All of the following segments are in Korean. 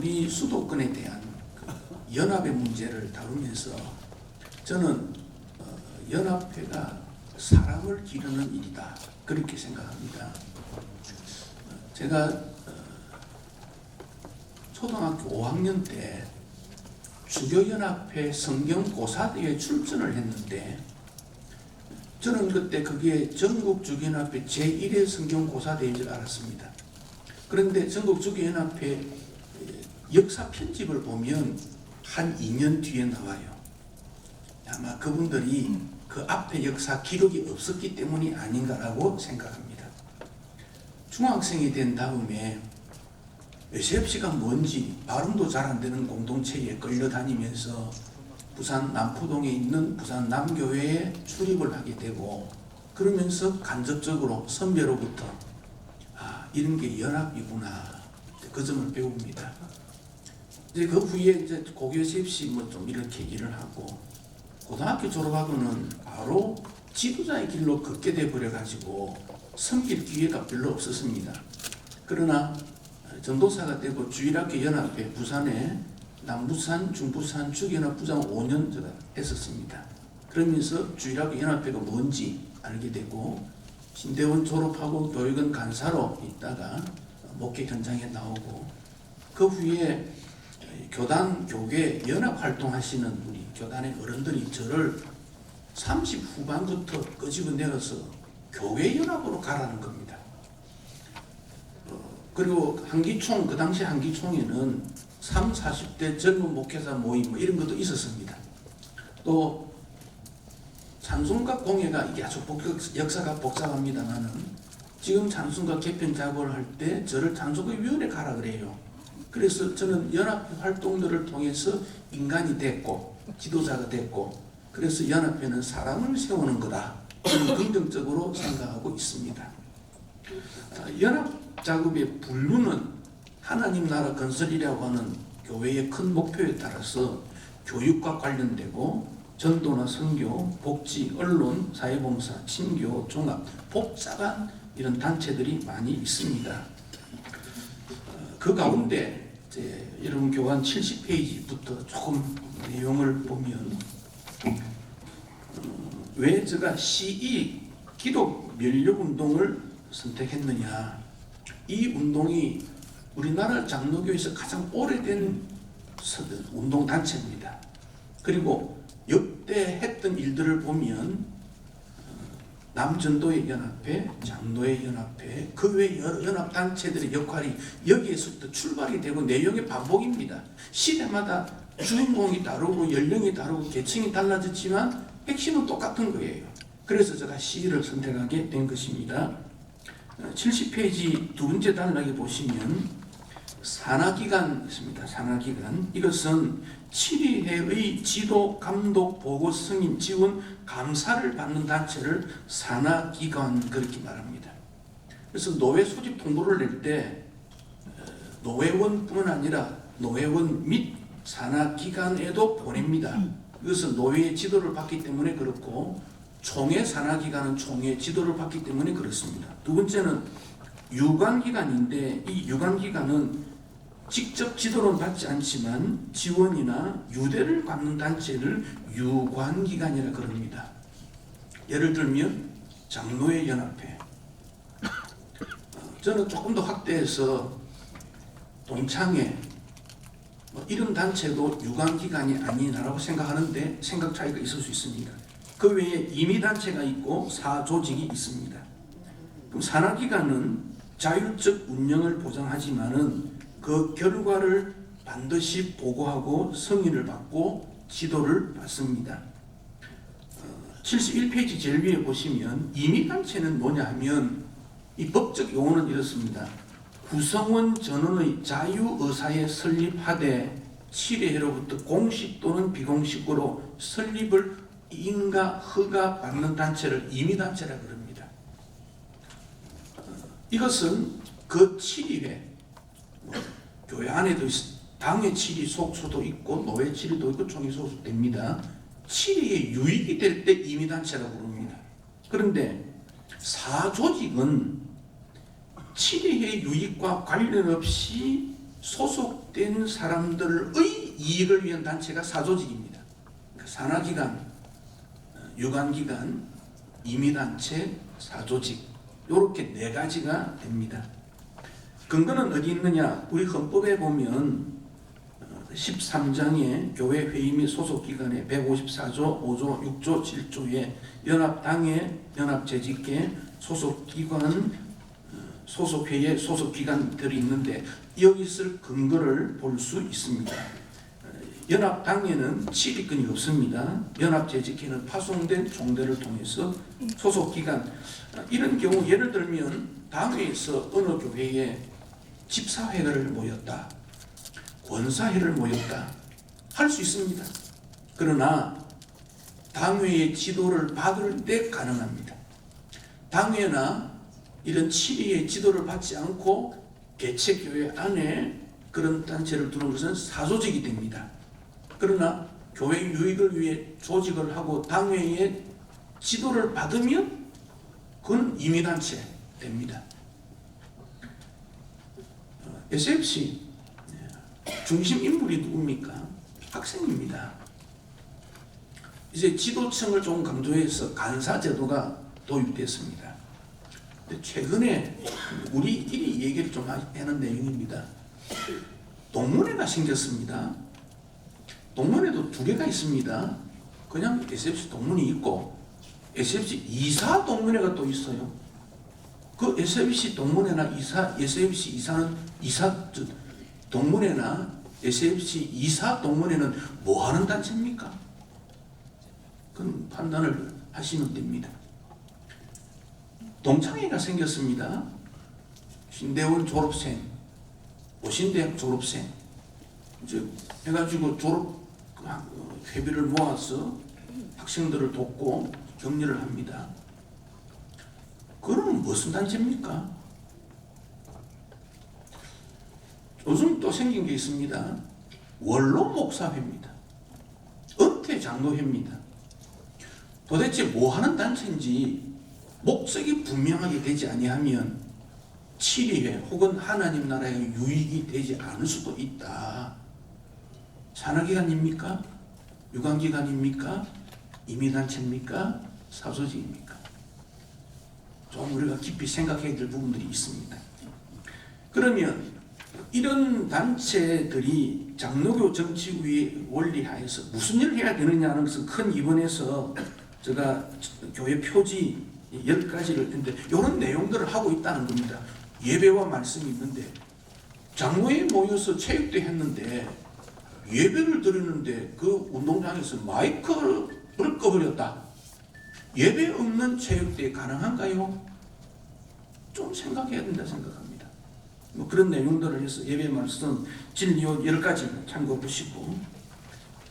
우리 수도권에 대한 그 연합의 문제를 다루면서 저는 연합회가 사람을 기르는 일이다 그렇게 생각합니다. 제가 초등학교 5학년 때 주교연합회 성경고사대회에 출전을 했는데 저는 그때 그게 전국주교연합회 제1회 성경고사대회인 줄 알았습니다. 그런데 전국주교연합회 역사 편집을 보면 한 2년 뒤에 나와요. 아마 그분들이 그 앞에 역사 기록이 없었기 때문이 아닌가라고 생각합니다. 중학생이 된 다음에 SFC가 뭔지 발음도 잘 안 되는 공동체에 끌려다니면서 부산 남포동에 있는 부산 남교회에 출입을 하게 되고 그러면서 간접적으로 선배로부터 이런 게 연합이구나 그 점을 배웁니다. 이제 그 후에 이제 고교 SFC 뭐 좀 이렇게 일을 하고 고등학교 졸업하고는 바로 지도자의 길로 걷게 돼 버려 가지고 섬길 기회가 별로 없었습니다. 그러나 전도사가 되고 주일학교 연합회 부산에 남부산, 중부산 주교연합 부장을 5년 제가 했었습니다. 그러면서 주일학교 연합회가 뭔지 알게 되고 신대원 졸업하고 교육원 간사로 있다가 목회 현장에 나오고 그 후에 교단, 교계 연합 활동하시는 우리 교단의 어른들이 저를 30 후반부터 끄집어내어서 교회 연합으로 가라는 겁니다. 그리고 한기총, 그 당시 한기총에는 30, 40대 젊은 목회자 모임 뭐 이런 것도 있었습니다. 또 찬송가 공예가 이게 아주 역사가 복잡합니다만은 지금 찬송가 개편 작업을 할 때 저를 찬송가 위원회 가라 그래요. 그래서 저는 연합 활동들을 통해서 인간이 됐고 지도자가 됐고 그래서 연합회는 사람을 세우는 거다. 저는 긍정적으로 생각하고 있습니다. 연합 작업의 분류는 하나님 나라 건설이라고 하는 교회의 큰 목표에 따라서 교육과 관련되고 전도나 선교, 복지, 언론, 사회봉사, 신교, 종합, 복잡한 이런 단체들이 많이 있습니다. 그 가운데 여러분 교환 70페이지부터 조금 내용을 보면 왜 제가 CE 기독 면력 운동을 선택했느냐. 이 운동이 우리나라 장로교에서 가장 오래된 운동단체입니다. 그리고 역대 했던 일들을 보면 남전도의 연합회, 장로의 연합회, 그 외 여러 연합단체들의 역할이 여기에서부터 출발이 되고 내용의 반복입니다. 시대마다 주인공이 다르고 연령이 다르고 계층이 달라졌지만 핵심은 똑같은 거예요. 그래서 제가 CE를 선택하게 된 것입니다. 70페이지 두 번째 단락에 보시면 산하기관 있습니다. 산하기관. 이것은 7위회의 지도, 감독, 보고, 승인, 지원, 감사를 받는 단체를 산하기관 그렇게 말합니다. 그래서 노회 소집 통보를 낼 때 노회원뿐만 아니라 노회원 및 산하기관에도 보냅니다. 이것은 노회의 지도를 받기 때문에 그렇고 총회 산하기관은 총회 지도를 받기 때문에 그렇습니다. 두 번째는 유관기관인데 이 유관기관은 직접 지도를 받지 않지만 지원이나 유대를 받는 단체를 유관기관이라 그럽니다. 예를 들면 장로의 연합회. 저는 조금 더 확대해서 동창회 이런 단체도 유관기관이 아니라고 생각하는데 생각 차이가 있을 수 있습니다. 그 외에 임의단체가 있고 사조직이 있습니다. 그럼 산하기관은 자율적 운영을 보장하지만은 그 결과를 반드시 보고하고 승인을 받고 지도를 받습니다. 71페이지 제일 위에 보시면 임의단체는 뭐냐 하면 이 법적 용어는 이렇습니다. 구성원 전원의 자유의사에 설립하되 7회로부터 공식 또는 비공식으로 설립을 인가 허가 받는 단체를 임의단체라 그럽니다. 이것은 그 7위회 교회 안에도 당의 7위 속수도 있고 노회 7위도 있고 총회 속수도 됩니다. 7위에 유익이 될 때 임의단체라고 부릅니다. 그런데 사조직은 7위의 유익과 관련 없이 소속된 사람들의 이익을 위한 단체가 사조직입니다. 그러니까 산하기관, 유관기관, 임의단체, 사조직 이렇게 네 가지가 됩니다. 근거는 어디 있느냐? 우리 헌법에 보면 13장에 교회 회의 및 소속기관의 154조, 5조, 6조, 7조에 연합당회, 연합재직회, 소속기관, 소속회의, 소속기관들이 있는데 여기 쓸 근거를 볼 수 있습니다. 연합당회는 치리권이 없습니다. 연합재직회는 파송된 종대를 통해서 소속기관, 이런 경우 예를 들면 당회에서 어느 교회에 집사회를 모였다, 권사회를 모였다 할 수 있습니다. 그러나 당회의 지도를 받을 때 가능합니다. 당회나 이런 치리의 지도를 받지 않고 개척교회 안에 그런 단체를 두는 것은 사조직이 됩니다. 그러나 교회 유익을 위해 조직을 하고 당회의 지도를 받으면 그건 임의단체 됩니다. SFC 중심 인물이 누굽니까? 학생입니다. 이제 지도층을 좀 강조해서 간사제도가 도입됐습니다. 최근에 우리끼리 얘기를 좀 하는 내용입니다. 동문회가 생겼습니다. 동문회도 두 개가 있습니다. 그냥 SFC 동문이 있고 SFC 이사 동문회가 또 있어요. 그 SFC 동문회나 SFC 이사는 동문회나 SFC 이사 동문회는 뭐 하는 단체입니까? 그건 판단을 하시면 됩니다. 동창회가 생겼습니다. 신대원 졸업생, 오신대학 졸업생 이제 해가지고 졸업 회비를 모아서 학생들을 돕고 격려를 합니다. 그러면 무슨 단체입니까? 요즘 또 생긴 게 있습니다. 원로 목사회입니다. 은퇴 장로회입니다. 도대체 뭐 하는 단체인지 목적이 분명하게 되지 아니하면 치리회 혹은 하나님 나라의 유익이 되지 않을 수도 있다. 산하기관입니까? 유관기관입니까? 임의단체입니까? 사조직입니까? 좀 우리가 깊이 생각해야 될 부분들이 있습니다. 그러면 이런 단체들이 장로교 정치구의 원리하에서 무슨 일을 해야 되느냐는 것은 큰 이번에서 제가 교회 표지 10가지를 했는데 이런 내용들을 하고 있다는 겁니다. 예배와 말씀이 있는데 장로회 모여서 체육대 했는데 예배를 드리는데 그 운동장에서 마이크를 꺼버렸다. 예배 없는 체육대 가능한가요? 좀 생각해야 된다 생각합니다. 뭐 그런 내용들을 해서 예배 말씀 진리요 10가지 참고해 보시고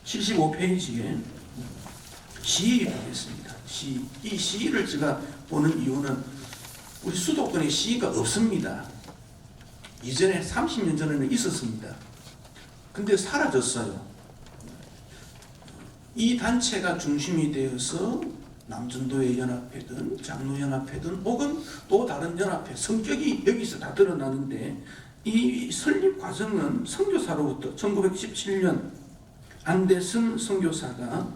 75페이지에 시일이 있습니다. 이 시일을 제가 보는 이유는 우리 수도권에 시가 없습니다. 이전에 30년 전에는 있었습니다. 근데 사라졌어요. 이 단체가 중심이 되어서 남전도회 연합회든 장로연합회든 혹은 또 다른 연합회 성격이 여기서 다 드러나는데 이 설립 과정은 선교사로부터 1917년 안데슨 선교사가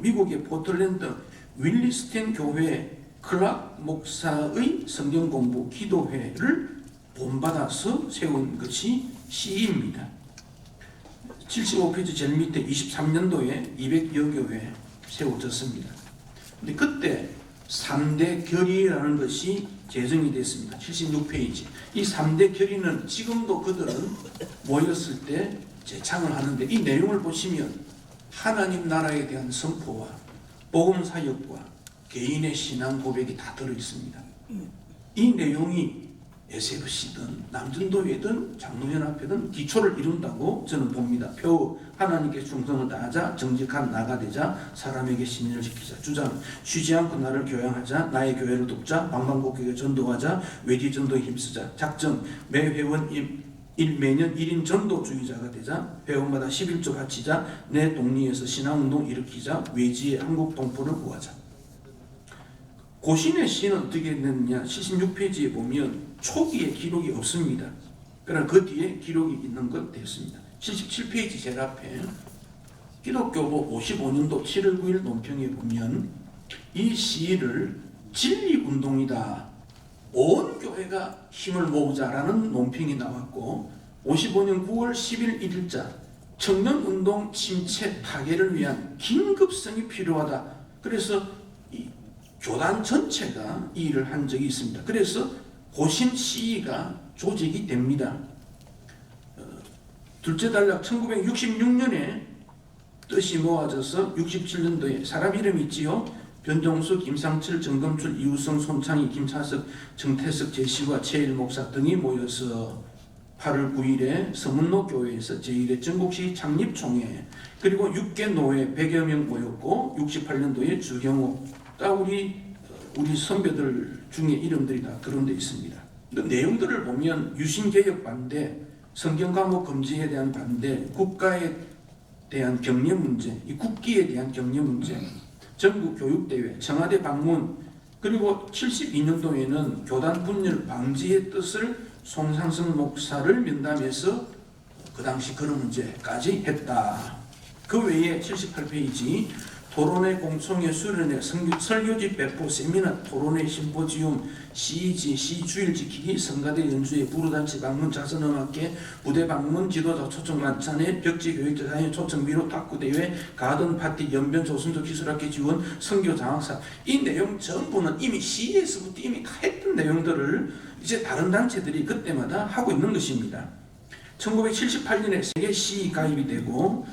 미국의 포틀랜드 윌리스텐 교회 클락 목사의 성경 공부 기도회를 본받아서 세운 것이 시입니다. 75페이지 제일 밑에 23년도에 200여 교회 세워졌습니다. 근데 그때 3대 결의라는 것이 제정이 됐습니다. 76페이지. 이 3대 결의는 지금도 그들은 모였을 때 제창을 하는데 이 내용을 보시면 하나님 나라에 대한 선포와 복음 사역과 개인의 신앙 고백이 다 들어 있습니다. 이 내용이 SFC든 남전도회든 장로연합회든 기초를 이룬다고 저는 봅니다. 표 하나님께 충성을 다하자, 정직한 나가 되자, 사람에게 신인을 지키자. 주장 쉬지 않고 나를 교양하자, 나의 교회를 돕자, 방방곡곡에 전도하자, 외지 전도에 힘쓰자. 작정 매 회원 매년 1인 전도주의자가 되자, 회원마다 11조 바치자, 내 동리에서 신앙운동 일으키자, 외지의 한국 동포를 구하자. 고신의 시는 어떻게 됐느냐? 76페이지에 보면 초기에 기록이 없습니다. 그러나 그 뒤에 기록이 있는 것 되었습니다. 77페이지 제일 앞에 기독교부 55년도 7월 9일 논평에 보면 이 시위를 진리운동이다, 온 교회가 힘을 모으자라는 논평이 나왔고, 55년 9월 10일 1일자 청년운동 침체 타개를 위한 긴급성이 필요하다. 그래서 이 교단 전체가 이 일을 한 적이 있습니다. 그래서 고신 시위가 조직이 됩니다. 둘째 단락 1966년에 뜻이 모아져서 67년도에 사람 이름이 있지요. 변종수, 김상철, 정금출, 이우성, 손창희, 김차석, 정태석, 제시와 최일 목사 등이 모여서 8월 9일에 서문로 교회에서 제1회 전국시 창립총회, 그리고 6개 노회 100여 명 모였고, 68년도에 주경호, 우리 선배들 중에 이름들이 다 거론되어 있습니다. 그 내용들을 보면 유신개혁 반대, 성경과목 금지에 대한 반대, 국가에 대한 격려 문제, 이 국기에 대한 격려 문제, 전국 교육대회, 청와대 방문, 그리고 72년도에는 교단 분열 방지의 뜻을 송상승 목사를 면담해서 그 당시 그런 문제까지 했다. 그 외에 78페이지 토론회 공청회 수련회 설교지 배포 세미나 토론회 심포지움 시지 시주일 지키기 성가대 연주회 부르단체 방문 자선음악회 부대 방문 지도자 초청 만찬회 벽지 교육자 자연 초청 미로 탁구대회 가든 파티 연변 조선족 기술학회 지원 선교 장학사, 이 내용 전부는 이미 시에서부터 이미 다 했던 내용들을 이제 다른 단체들이 그때마다 하고 있는 것입니다. 1978년에 세계 시위 가입이 되고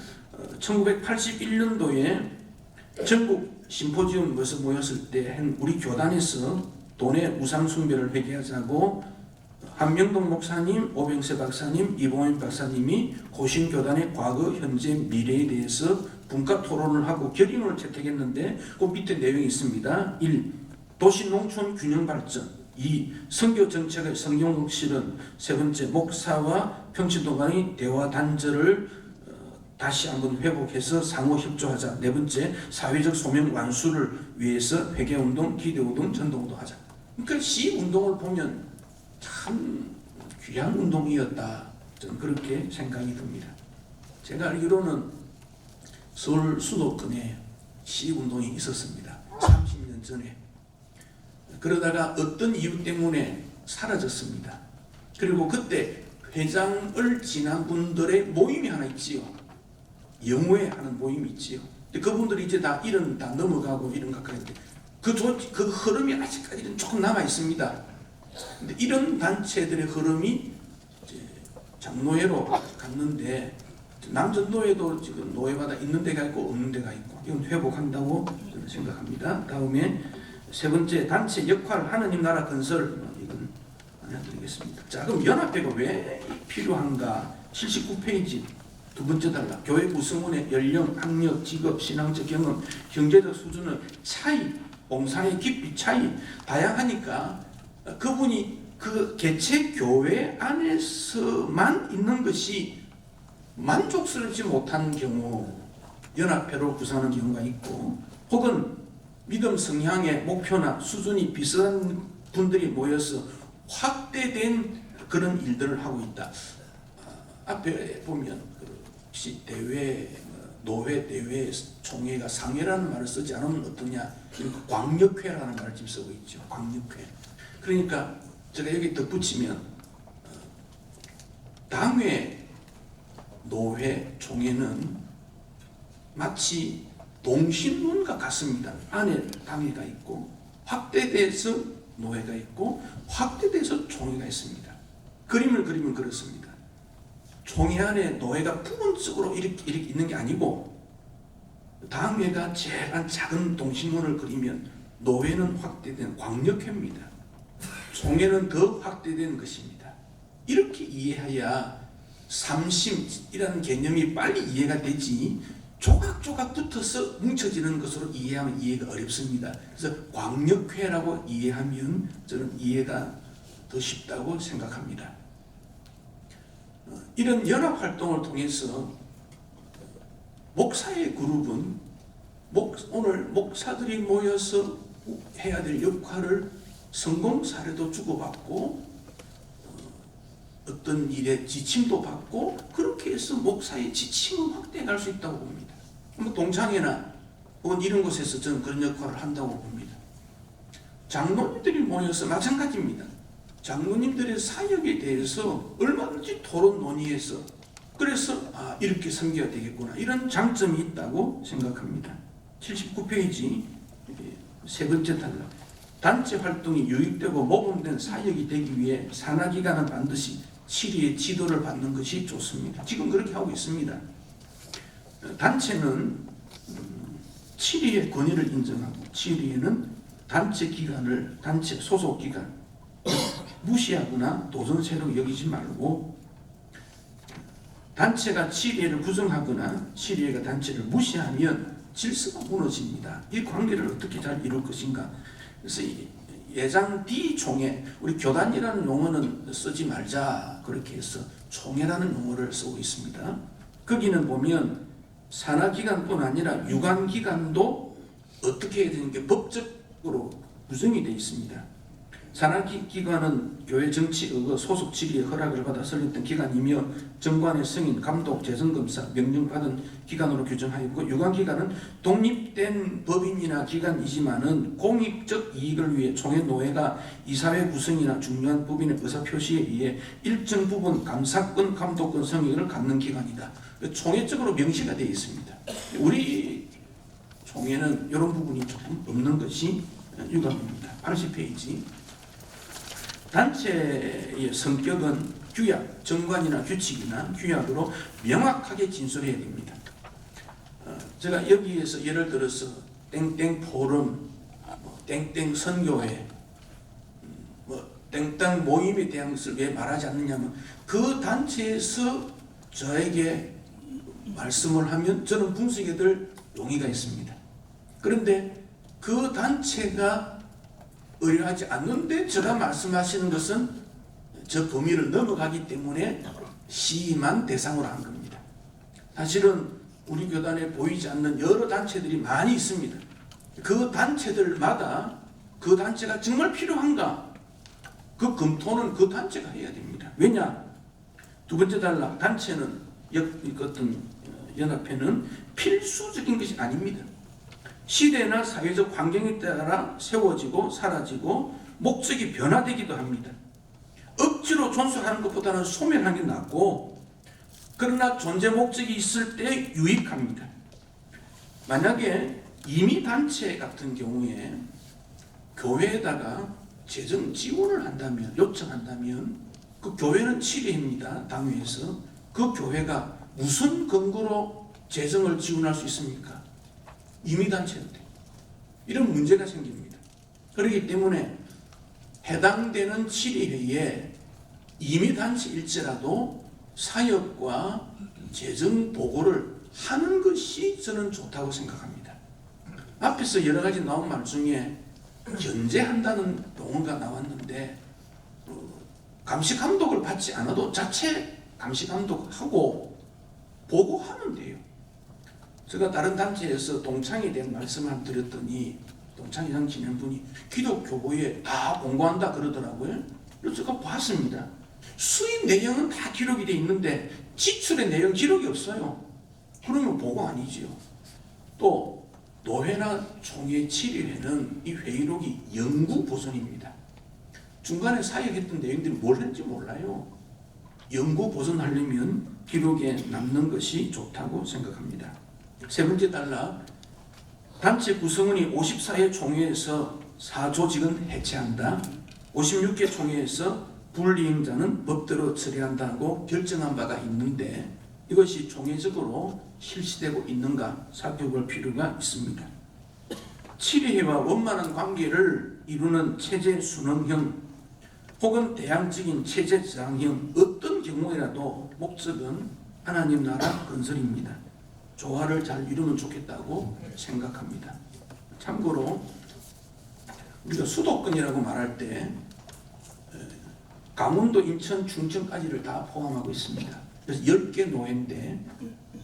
1981년도에 전국 심포지움 모였을 때 우리 교단에서 돈의 우상 숭배를 회개하자고 한명동 목사님, 오병세 박사님, 이봉현 박사님이 고신교단의 과거, 현재, 미래에 대해서 분과 토론을 하고 결의문을 채택했는데 그 밑에 내용이 있습니다. 1. 도시농촌 균형 발전. 2. 선교 정책의 성경 실현. 세 번째, 목사와 평신도 간의 대화 단절을 다시 한번 회복해서 상호 협조하자. 네 번째, 사회적 소명 완수를 위해서 회개운동, 기대운동, 전도운동 하자. 그러니까 시운동을 보면 참 귀한 운동이었다, 저는 그렇게 생각이 듭니다. 제가 알기로는 서울 수도권에 시운동이 있었습니다. 30년 전에. 그러다가 어떤 이유 때문에 사라졌습니다. 그리고 그때 회장을 지난 분들의 모임이 하나 있지요. 영후회 하는 모임이 있지요. 근데 그분들이 이제 다 이런 다 넘어가고 이런 가까이인데 그 흐름이 아직까지는 조금 남아 있습니다. 근데 이런 단체들의 흐름이 이제 장노회로 갔는데, 남전노회도 지금 노회마다 있는 데가 있고 없는 데가 있고, 이건 회복한다고 저는 생각합니다. 다음에 세 번째, 단체 역할 하느님 나라 건설, 이건 안 해드리겠습니다. 자, 그럼 연합회가 왜 필요한가? 79페이지 두 번째 단락, 교회 구성원의 연령, 학력, 직업, 신앙적 경험, 경제적 수준의 차이, 봉사의 깊이 차이 다양하니까 그분이 그 개체 교회 안에서만 있는 것이 만족스럽지 못한 경우 연합회로 구성하는 경우가 있고, 혹은 믿음 성향의 목표나 수준이 비슷한 분들이 모여서 확대된 그런 일들을 하고 있다. 앞에 보면 대회, 노회, 대회, 총회가 상회라는 말을 쓰지 않으면 어떠냐, 광역회라는 말을 지금 쓰고 있죠. 광역회. 그러니까 제가 여기 덧붙이면 당회, 노회, 총회는 마치 동신문과 같습니다. 안에 당회가 있고 확대돼서 노회가 있고 확대돼서 총회가 있습니다. 그림을 그리면 그렇습니다. 총회 안에 노회가 부분적으로 이렇게 있는 게 아니고, 당회가 제일 작은 동신문을 그리면 노회는 확대된 광역회입니다. 총회는 더 확대된 것입니다. 이렇게 이해해야 삼심이라는 개념이 빨리 이해가 되지, 조각조각 붙어서 뭉쳐지는 것으로 이해하면 이해가 어렵습니다. 그래서 광역회라고 이해하면 저는 이해가 더 쉽다고 생각합니다. 이런 연합활동을 통해서 목사의 그룹은 오늘 목사들이 모여서 해야 될 역할을 성공 사례도 주고받고, 어떤 일에 지침도 받고 그렇게 해서 목사의 지침을 확대해 갈 수 있다고 봅니다. 뭐 동창회나 혹은 이런 곳에서 저는 그런 역할을 한다고 봅니다. 장로님들이 모여서 마찬가지입니다. 장로님들의 사역에 대해서 얼마든지 토론 논의해서 그래서 이렇게 섬겨야 되겠구나 이런 장점이 있다고 생각합니다. 79페이지 세 번째 단락. 단체 활동이 유익되고 모범된 사역이 되기 위해 산하기관은 반드시 치리의 지도를 받는 것이 좋습니다. 지금 그렇게 하고 있습니다. 단체는 치리의 권위를 인정하고 치리에는 단체 기관을 단체 소속 기관 무시하거나 도전세로 여기지 말고 단체가 치리회를 부정하거나 치리회가 단체를 무시하면 질서가 무너집니다. 이 관계를 어떻게 잘 이룰 것인가. 그래서 예장 D 총회, 우리 교단이라는 용어는 쓰지 말자 그렇게 해서 총회라는 용어를 쓰고 있습니다. 거기는 보면 산하기관뿐 아니라 유관기관도 어떻게 해야 되는 게 법적으로 구성이 되어 있습니다. 산하기관은 교회 정치의거 소속 지리의 허락을 받아 설립된 기관이며 정관의 승인, 감독, 재정검사, 명령받은 기관으로 규정하였고 유관기관은 독립된 법인이나 기관이지만은 공익적 이익을 위해 총회 노회가 이사회 구성이나 중요한 법인의 의사표시에 의해 일정 부분 감사권, 감독권 성격을 갖는 기관이다. 총회적으로 명시가 되어 있습니다. 우리 총회는 이런 부분이 조금 없는 것이 유감입니다. 80페이지. 단체의 성격은 규약, 정관이나 규칙이나 규약으로 명확하게 진술해야 됩니다. 제가 여기에서 예를 들어서 땡땡 포럼, 땡땡 선교회, 땡땡 모임에 대한 것을 왜 말하지 않느냐면 그 단체에서 저에게 말씀을 하면 저는 분석해 들 용의가 있습니다. 그런데 그 단체가 의뢰하지 않는데 제가 말씀하시는 것은 저 범위를 넘어가기 때문에 시만 대상으로 한 겁니다. 사실은 우리 교단에 보이지 않는 여러 단체들이 많이 있습니다. 그 단체들마다 그 단체가 정말 필요한가? 그 검토는 그 단체가 해야 됩니다. 왜냐? 두 번째 단락, 단체는 어떤 연합회는 필수적인 것이 아닙니다. 시대나 사회적 환경에 따라 세워지고 사라지고 목적이 변화되기도 합니다. 억지로 존속하는 것보다는 소멸하는 게 낫고 그러나 존재 목적이 있을 때 유익합니다. 만약에 임의단체 같은 경우에 교회에다가 재정 지원을 한다면 요청한다면 그 교회는 치리입니다. 당회에서 그 교회가 무슨 근거로 재정을 지원할 수 있습니까? 임의단체인데 이런 문제가 생깁니다. 그렇기 때문에 해당되는 치리회에 임의단체일지라도 사역과 재정 보고를 하는 것이 저는 좋다고 생각합니다. 앞에서 여러 가지 나온 말 중에 견제한다는 용어가 나왔는데 감시 감독을 받지 않아도 자체 감시 감독하고 보고하면 돼요. 제가 다른 단체에서 동창에 대한 말씀을 드렸더니 동창회장 진행분이 기독교보에 다 공고한다 그러더라고요. 그래서 제가 봤습니다. 수입 내용은 다 기록이 돼 있는데 지출의 내용 기록이 없어요. 그러면 보고 아니지요. 또 노회나 총회 치리회는 이 회의록이 영구 보존입니다. 중간에 사역했던 내용들이 뭘 했는지 몰라요. 영구 보존하려면 기록에 남는 것이 좋다고 생각합니다. 세 번째 단락, 단체 구성원이 54회 총회에서 사조직은 해체한다. 56회 총회에서 불이행자는 법대로 처리한다고 결정한 바가 있는데 이것이 총회적으로 실시되고 있는가 살펴볼 필요가 있습니다. 치리회와 원만한 관계를 이루는 체제 순응형 혹은 대항적인 체제 저항형 어떤 경우에라도 목적은 하나님 나라 건설입니다. 조화를 잘 이루면 좋겠다고 생각합니다. 참고로 우리가 수도권이라고 말할 때 강원도, 인천, 충청까지를 다 포함하고 있습니다. 그래서 10개 노회인데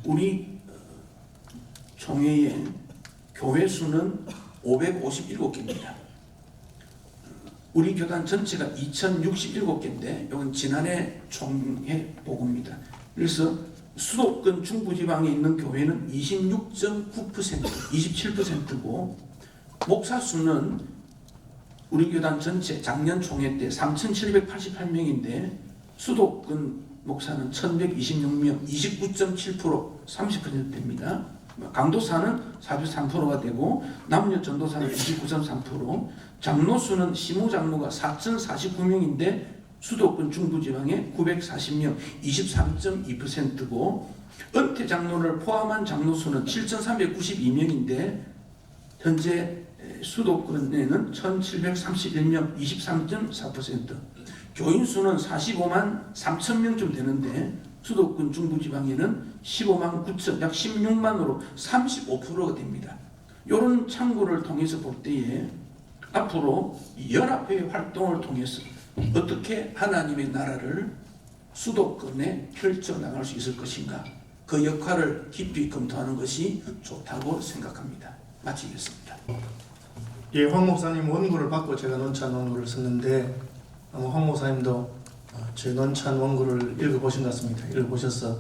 우리 총회의 교회 수는 557개입니다. 우리 교단 전체가 2067개인데 이건 지난해 총회 보고입니다. 그래서 수도권 중부지방에 있는 교회는 26.9%, 27%고 목사 수는 우리 교단 전체 작년 총회 때 3,788명인데 수도권 목사는 1,126명, 29.7%, 30%됩니다. 강도사는 43%가 되고 남녀 전도사는 29.3%, 장로 수는 시무 장로가 4,049명인데 수도권 중부지방에 940명, 23.2%고 은퇴 장로를 포함한 장로 수는 7,392명인데 현재 수도권에는 1,731명, 23.4%, 교인 수는 45만 3천 명쯤 되는데 수도권 중부지방에는 15만 9천, 약 16만으로 35%가 됩니다. 이런 참고를 통해서 볼 때에 앞으로 연합회 활동을 통해서 어떻게 하나님의 나라를 수도권에 펼쳐나갈 수 있을 것인가, 그 역할을 깊이 검토하는 것이 좋다고 생각합니다. 마치겠습니다. 예, 황 목사님 원고를 받고 제가 논찬 원고를 썼는데 황 목사님도 제 논찬 원고를 읽어보신 것 같습니다. 읽어보셔서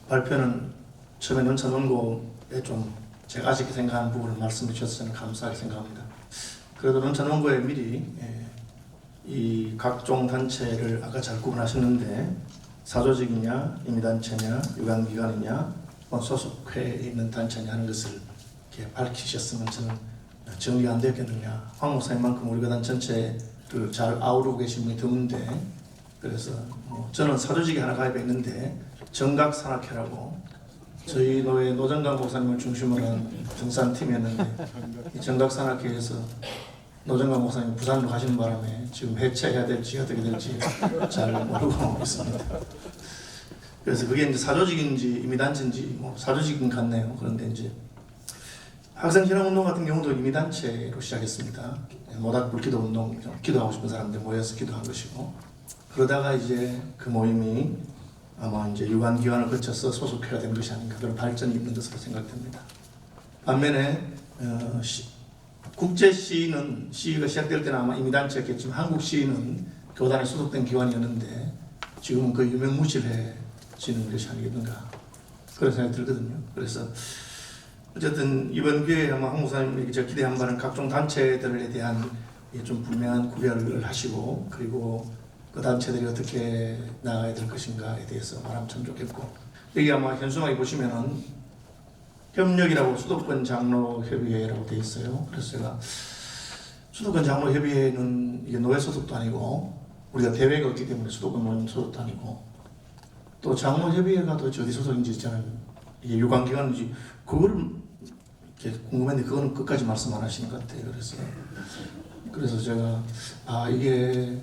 발표는 처음에 논찬 원고에 좀 제가 아쉽게 생각하는 부분을 말씀해 주셔서 저는 감사하게 생각합니다. 그래도 논찬 원고에 미리 이 각종 단체를 아까 잘 구분하셨는데 사조직이냐, 임의단체냐, 유관기관이냐, 소속회에 있는 단체냐 하는 것을 이렇게 밝히셨으면 저는 정리가 안 되겠느냐. 황 목사님만큼 우리 교단 전체를 잘 아우르고 계신 분이 드문데, 그래서 저는 사조직에 하나 가입해 있는데 정각산악회라고 저희 노회 노정강 목사님을 중심으로 한 등산팀이었는데 이 정각산악회에서 노정강 목사님 부산으로 가시는 바람에 지금 해체해야 될지 어떻게 될지 잘 모르고 있습니다. 그래서 그게 이제 사조직인지 임의단체인지 사조직은 같네요. 그런데 이제 학생신앙운동 같은 경우도 임의단체로 시작했습니다. 모닥불기도 운동, 기도하고 싶은 사람들 모여서 기도한 것이고, 그러다가 이제 그 모임이 아마 이제 유관기관을 거쳐서 소속회가 된 것이 아닌가, 그런 발전이 있는 것으로 생각됩니다. 반면에 국제시위는 시위가 시작될 때는 아마 임의단체였겠지만 한국시위는 교단에 소속된 기관이었는데 지금은 거의 유명무실해지는 것이 아니겠는가, 그런 생각이 들거든요. 그래서 어쨌든 이번 기회에 아마 황 목사님이 제가 기대한 바는 각종 단체들에 대한 좀 분명한 구별을 하시고, 그리고 그 단체들이 어떻게 나가야 될 것인가에 대해서 말하면 참 좋겠고, 여기 아마 현수막에 보시면은 협력이라고 수도권 장로협의회라고 되어 있어요. 그래서 제가 수도권 장로협의회는 이게 노회 소속도 아니고 우리가 대회가 없기 때문에 수도권 모임 소속도 아니고, 또 장로협의회가 도대체 어디 소속인지 있잖아요. 이게 유관기관인지 그거를 이렇게 궁금했는데 그거는 끝까지 말씀 안 하시는 것 같아요. 그래서 제가 이게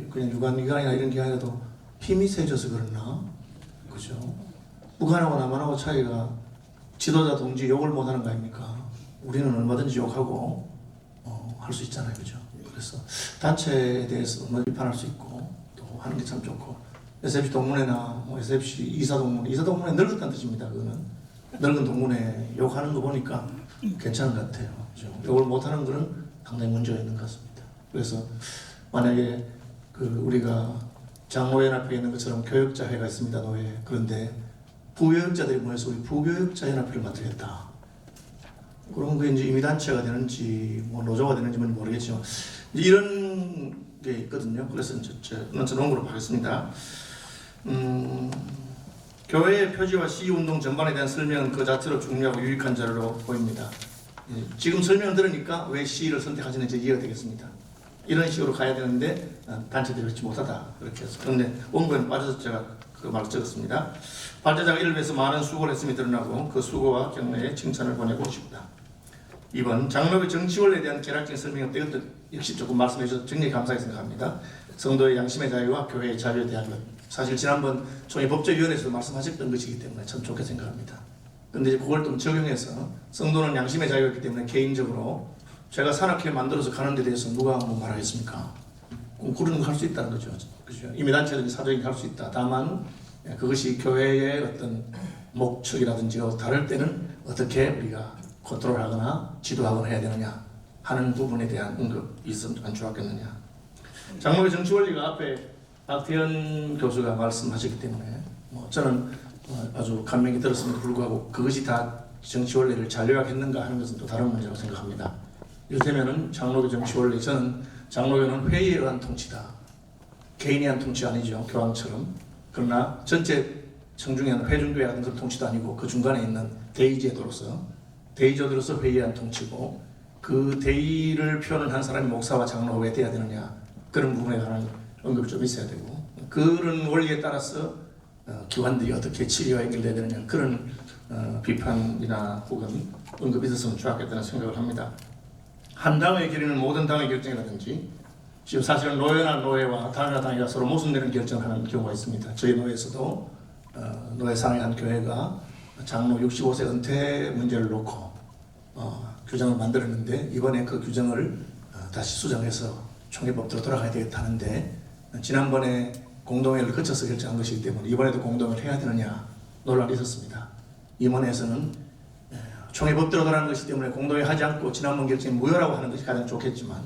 그냥 유관기관이나 이런 기관이라도 힘이 세져서 그렇나, 그죠? 북한하고 남한하고 차이가 지도자 동지 욕을 못하는 거 아닙니까? 우리는 얼마든지 욕하고 할 수 있잖아요, 그죠? 그래서 단체에 대해서 비판할 수 있고 또 하는 게 참 좋고, SFC 동문회나 SFC 이사동문회 늙었다는 뜻입니다. 그거는 늙은 동문회 욕하는 거 보니까 괜찮은 것 같아요. 그죠? 욕을 못하는 거는 상당히 문제가 있는 것 같습니다. 그래서 만약에 우리가 장로연합회에 있는 것처럼 교역자회가 있습니다, 노회. 그런데 부교역자들이 모여서 우리 부교역자 연합회를 만들겠다. 그럼 그게 이제 임의단체가 되는지 노조가 되는지 뭔지 모르겠지만 이제 이런 게 있거든요. 그래서 저는 원고로 하겠습니다. 교회의 표지와 시위운동 전반에 대한 설명은 그 자체로 중요하고 유익한 자료로 보입니다. 지금 설명을 들으니까 왜 시위를 선택하시는지 이해가 되겠습니다. 이런 식으로 가야 되는데 단체들이 그렇지 못하다, 그렇게 해서. 그런데 원고에는 빠져서 제가 그 말을 적었습니다. 발제자가 이를 위해서 많은 수고를 했음이 드러나고 그 수고와 격려에 칭찬을 보내고 싶다. 2번, 장로의 정치원리에 대한 개략적인 설명은 이것도 역시 조금 말씀해 주셔서 정리 감사하게 생각합니다. 성도의 양심의 자유와 교회의 자유에 대한 것, 사실 지난번 총회 법제위원회에서도 말씀하셨던 것이기 때문에 참 좋게 생각합니다. 그런데 그걸 좀 적용해서 성도는 양심의 자유였기 때문에 개인적으로 제가 산악회 만들어서 가는 데 대해서 누가 뭐 말하겠습니까? 그런 거 할 수 있다는 거죠. 그죠? 임의단체든지 사적인 할 수 있다. 다만 그것이 교회의 어떤 목적이라든지 다를 때는 어떻게 우리가 컨트롤하거나 지도하거나 해야 되느냐 하는 부분에 대한 언급이 있으면 안 좋았겠느냐. 장로교 정치 원리가 앞에 박태현 교수가 말씀하셨기 때문에 저는 아주 감명이 들었음에도 불구하고 그것이 다 정치 원리를 잘 요약했는가 하는 것은 또 다른 문제라고 생각합니다. 이를테면은 장로교 정치 원리, 저는 장로교는 회의에 의한 통치다. 개인에 의한 통치가 아니죠. 교황처럼. 그러나 전체 청중에는 회중교회 같은 그런 통치도 아니고 그 중간에 있는 대의제도로서 회의에 의한 통치고, 그 대의를 표현을 한 사람이 목사와 장로가 왜 돼야 되느냐, 그런 부분에 관한 언급이 좀 있어야 되고, 그런 원리에 따라서 기관들이 어떻게 치료와 연결돼야 되느냐, 그런 비판이나 혹은 언급이 있었으면 좋았겠다는 생각을 합니다. 한 당의 결의는 모든 당의 결정이라든지, 지금 사실은 노회나 노회와 당이나 당이가 서로 모순되는 결정을 하는 경우가 있습니다. 저희 노회에서도 노회 상의 한 교회가 장로 65세 은퇴 문제를 놓고 규정을 만들었는데, 이번에 그 규정을 다시 수정해서 총회법대로 돌아가야 되겠다는데, 지난번에 공동회를 거쳐서 결정한 것이기 때문에 이번에도 공동회를 해야 되느냐 논란이 있었습니다. 임원회에서는 총회법대로 돌아가는 것이기 때문에 공동회 하지 않고 지난번 결정이 무효라고 하는 것이 가장 좋겠지만,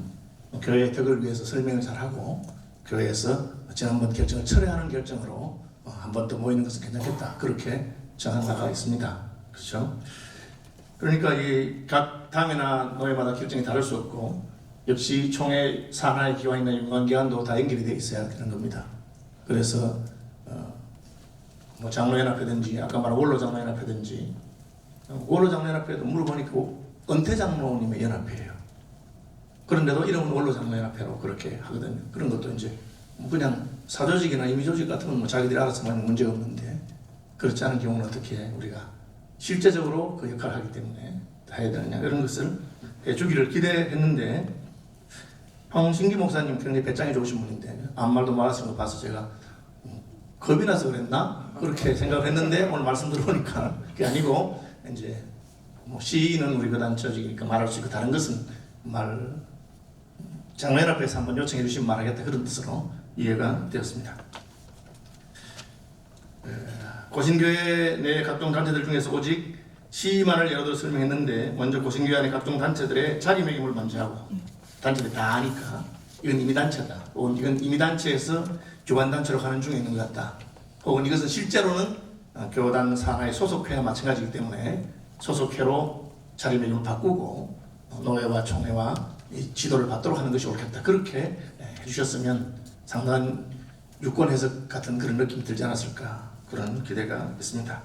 교회의 덕을 위해서 설명을 잘하고 교회에서 지난번 결정을 철회하는 결정으로 한 번 더 모이는 것은 괜찮겠다, 그렇게 정한 바가 있습니다. 그렇죠? 그러니까 이 각 당이나 노회마다 결정이 다를 수 없고, 역시 총회 산하의 기관이나 윤관기관도 다 연결이 되어 있어야 되는 겁니다. 그래서 뭐 장로연합회든지 아까 말한 원로장로연합회든지, 원로장로연합회도 물어보니까 은퇴장로님의 연합회예요. 그런데도 이름은 원로장로연합회로 그렇게 하거든요. 그런 것도 이제 그냥 사조직이나 임의조직 같은 건 뭐 자기들이 알아서 하면 문제가 없는데, 그렇지 않은 경우는 어떻게 우리가 실제적으로 그 역할을 하기 때문에 해야 되느냐, 이런 것을 해주기를 기대했는데, 황신기 목사님 굉장히 배짱이 좋으신 분인데 아무 말도 말하시는 거 봐서 제가 겁이 나서 그랬나? 그렇게 생각을 했는데, 오늘 말씀 들어보니까 그게 아니고, 이제 뭐 시인은 우리 교단 조직이니까 말할 수 있고, 다른 것은 장로연합회에서 한번 요청해 주시면 말하겠다, 그런 뜻으로 이해가 되었습니다. 고신교회 내 각종 단체들 중에서 오직 시만을 예로 들어 설명했는데, 먼저 고신교회 안의 각종 단체들의 자리매김을 먼저 하고, 단체들이 다 아니까 이건 임의단체다, 혹은 이건 임의단체에서 교반단체로 가는 중에 있는 것 같다, 혹은 이것은 실제로는 교단 산하의 소속회와 마찬가지이기 때문에 소속회로 자리매김을 바꾸고 노회와 총회와 이 지도를 받도록 하는 것이 옳겠다, 그렇게 해주셨으면 상당한 유권 해석 같은 그런 느낌이 들지 않았을까, 그런 기대가 있습니다.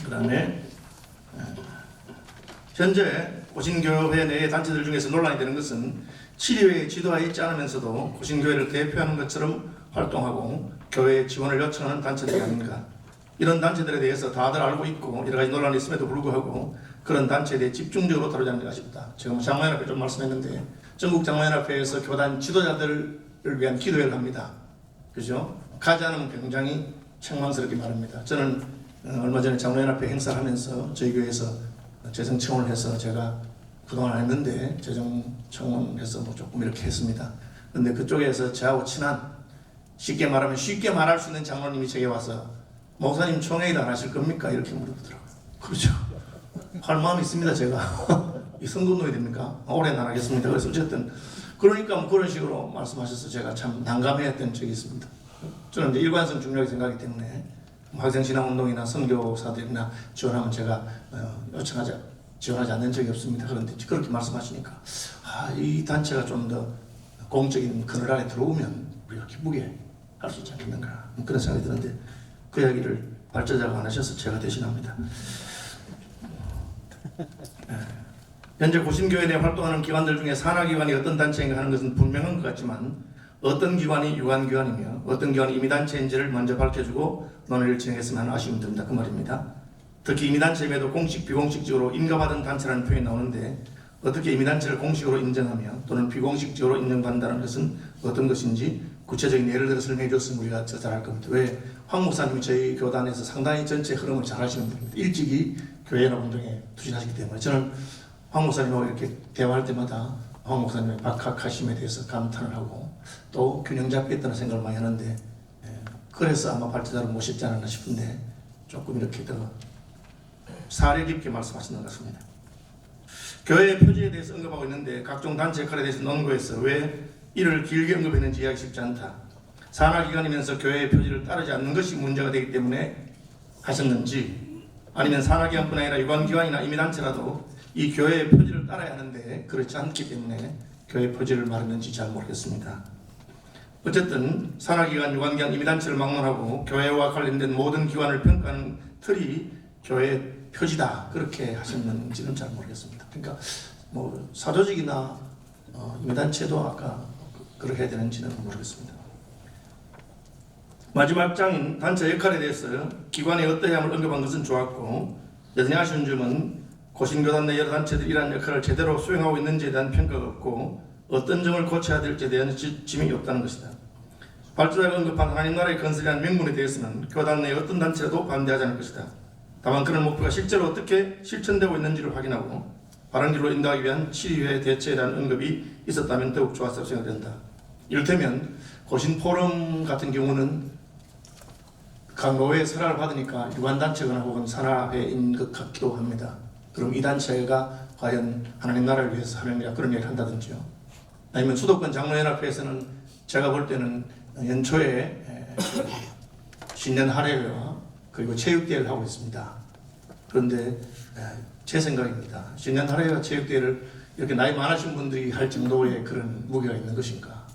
그 다음에 현재 고신교회 내 단체들 중에서 논란이 되는 것은 치리회의 지도하에 있지 않으면서도 고신교회를 대표하는 것처럼 활동하고 교회에 지원을 요청하는 단체들이 아닌가, 이런 단체들에 대해서 다들 알고 있고 여러 가지 논란이 있음에도 불구하고 그런 단체에 대해 집중적으로 다루지 않는 게 아쉽다. 제가 장로연합회 좀 말씀했는데, 전국 장로연합회에서 교단 지도자들을 위한 기도회를 합니다. 그죠? 가지 않으면 굉장히 책망스럽게 말합니다. 저는 얼마 전에 장로연합회 행사를 하면서 저희 교회에서 재정 청원을 해서 제가 그동안 안 했는데 재정 청원해서 뭐 조금 이렇게 했습니다. 근데 그쪽에서 저하고 친한, 쉽게 말하면 쉽게 말할 수 있는 장로님이 제게 와서 목사님 총회의도 안 하실 겁니까? 이렇게 물어보더라고요. 그렇죠. 할 마음이 있습니다, 제가. 이 선거운동이 됩니까? 올해는 안 하겠습니다. 그래서 어쨌든 그러니까 뭐 그런 식으로 말씀하셔서 제가 참 난감해했던 적이 있습니다. 저는 이제 일관성 중요하게 생각하기 때문에 학생신앙운동이나 선교사들이나 지원하면 제가 지원하지 않는 적이 없습니다. 그런데 그렇게 말씀하시니까 이 단체가 좀 더 공적인 그늘 안에 들어오면 우리가 기쁘게 할 수 있지 않겠는가, 그런 생각이 드는데 그 이야기를 발제자가 안 하셔서 제가 대신합니다. 현재 고신교회 내 활동하는 기관들 중에 산하기관이 어떤 단체인가 하는 것은 분명한 것 같지만, 어떤 기관이 유관기관이며 어떤 기관이 임의단체인지를 먼저 밝혀주고 논의를 진행했으면 하는 아쉬움이 듭니다. 그 말입니다. 특히 임의단체임에도 공식 비공식적으로 인가받은 단체라는 표현이 나오는데, 어떻게 임의단체를 공식으로 인정하며 또는 비공식적으로 인정받는다는 것은 어떤 것인지 구체적인 예를 들어 설명해 줬으면 우리가 더 잘할 겁니다. 왜? 황 목사님이 저희 교단에서 상당히 전체 흐름을 잘 하시는 분입니다. 일찍이 교회나 운동에 투신하시기 때문에 저는 황 목사님하고 이렇게 대화할 때마다 황 목사님의 박학하심에 대해서 감탄을 하고 또 균형 잡겠다는 생각을 많이 하는데, 그래서 아마 발제자를 모셨지 않았나 싶은데 조금 이렇게 더 사려 깊게 말씀하시는 것 같습니다. 교회의 표지에 대해서 언급하고 있는데 각종 단체 역할에 대해서 논거에서 왜 이를 길게 언급했는지 이해하기 쉽지 않다. 산하기관이면서 교회의 표지를 따르지 않는 것이 문제가 되기 때문에 하셨는지, 아니면 산하기관뿐 아니라 유관기관이나 임의단체라도 이 교회의 표지를 따라야 하는데 그렇지 않기 때문에 교회 표지를 말했는지 잘 모르겠습니다. 어쨌든 산하기관, 유관기관, 임의단체를 막론하고 교회와 관련된 모든 기관을 평가하는 틀이 교회 표지다 그렇게 하셨는지는 잘 모르겠습니다. 그러니까 뭐 사조직이나 임의단체도 아까 그렇게 해야 되는지는 모르겠습니다. 마지막 장인 단체 역할에 대해서 기관의 어떠함을 언급한 것은 좋았고, 여전히 아쉬운 점은 고신교단 내 여러 단체들이 이러한 역할을 제대로 수행하고 있는지에 대한 평가가 없고 어떤 점을 고쳐야 될지에 대한 지침이 없다는 것이다. 발주자가 언급한 하나님 나라의 건설이라는 명분에 대해서는 교단 내 어떤 단체도 반대하지 않을 것이다. 다만 그런 목표가 실제로 어떻게 실천되고 있는지를 확인하고 바른 길로 인도하기 위한 치유의 대처에 대한 언급이 있었다면 더욱 좋았다고 생각된다. 이를테면 고신 포럼 같은 경우는 각 노회의 설화를 받으니까 유관단체거나 혹은 산하회인 것 같기도 합니다. 그럼 이 단체가 과연 하나님 나라를 위해서 하느냐 그런 얘기를 한다든지요. 아니면 수도권 장로연합회에서는 제가 볼 때는 연초에 신년 할애회와 그리고 체육대회를 하고 있습니다. 그런데 제 생각입니다. 신년 할애회와 체육대회를 이렇게 나이 많으신 분들이 할 정도의 그런 무게가 있는 것인가?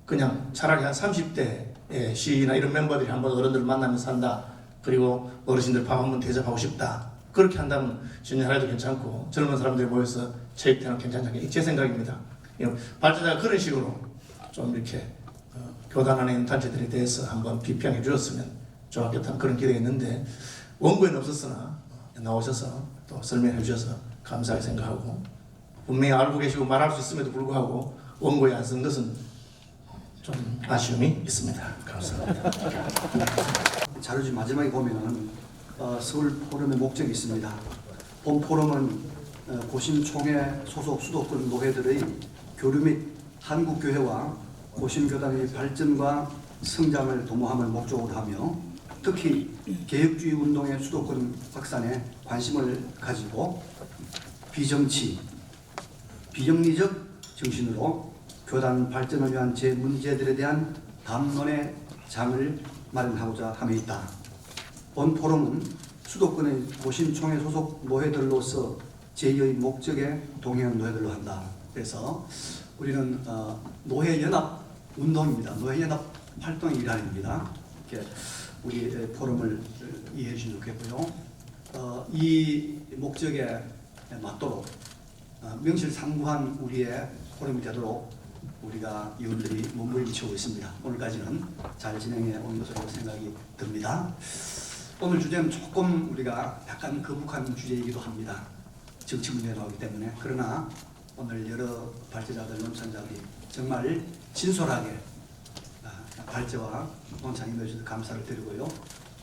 그냥 차라리 한 30대 시나 이런 멤버들이 한번 어른들 만나면서 한다. 그리고 어르신들 밥 한번 대접하고 싶다. 그렇게 한다면 신년 할애도 괜찮고 젊은 사람들이 모여서 체육대회는 괜찮지. 이게 제 생각입니다. 발전자가 그런 식으로 좀 이렇게 교단 안에 있는 단체들에 대해서 한번 비평해 주었으면 좋았겠다는 그런 기대가 있는데 원고에는 없었으나 나오셔서 또 설명해 주셔서 감사하게 생각하고, 분명히 알고 계시고 말할 수 있음에도 불구하고 원고에 안 쓴 것은 좀 아쉬움이 있습니다. 감사합니다. 자료집 마지막에 보면은 서울 포럼의 목적이 있습니다. 본 포럼은 고신총회 소속 수도권 노회들의 교류 및 한국교회와 고신교단의 발전과 성장을 도모함을 목적으로 하며 특히 개혁주의 운동의 수도권 확산에 관심을 가지고 비정치, 비영리적 정신으로 교단 발전을 위한 제 문제들에 대한 담론의 장을 마련하고자 함에 있다. 본 포럼은 수도권의 고신총회 소속 노회들로서 제2의 목적에 동행하는 노회들로 한다. 그래서 우리는 노회연합 운동입니다. 노회연합 활동의 일환입니다. 이렇게 우리 포럼을 이해해 주시면 좋겠고요. 이 목적에 맞도록 명실상부한 우리의 포럼이 되도록 우리가 위원들이 몸부림치고 있습니다. 오늘까지는 잘 진행해 온 것으로 생각이 듭니다. 오늘 주제는 조금 우리가 약간 거북한 주제이기도 합니다. 정치 문제가 나오기 때문에. 그러나 오늘 여러 발제자들, 논찬자들이 정말 진솔하게 발제와 논찬 임해주셔서 감사를 드리고요.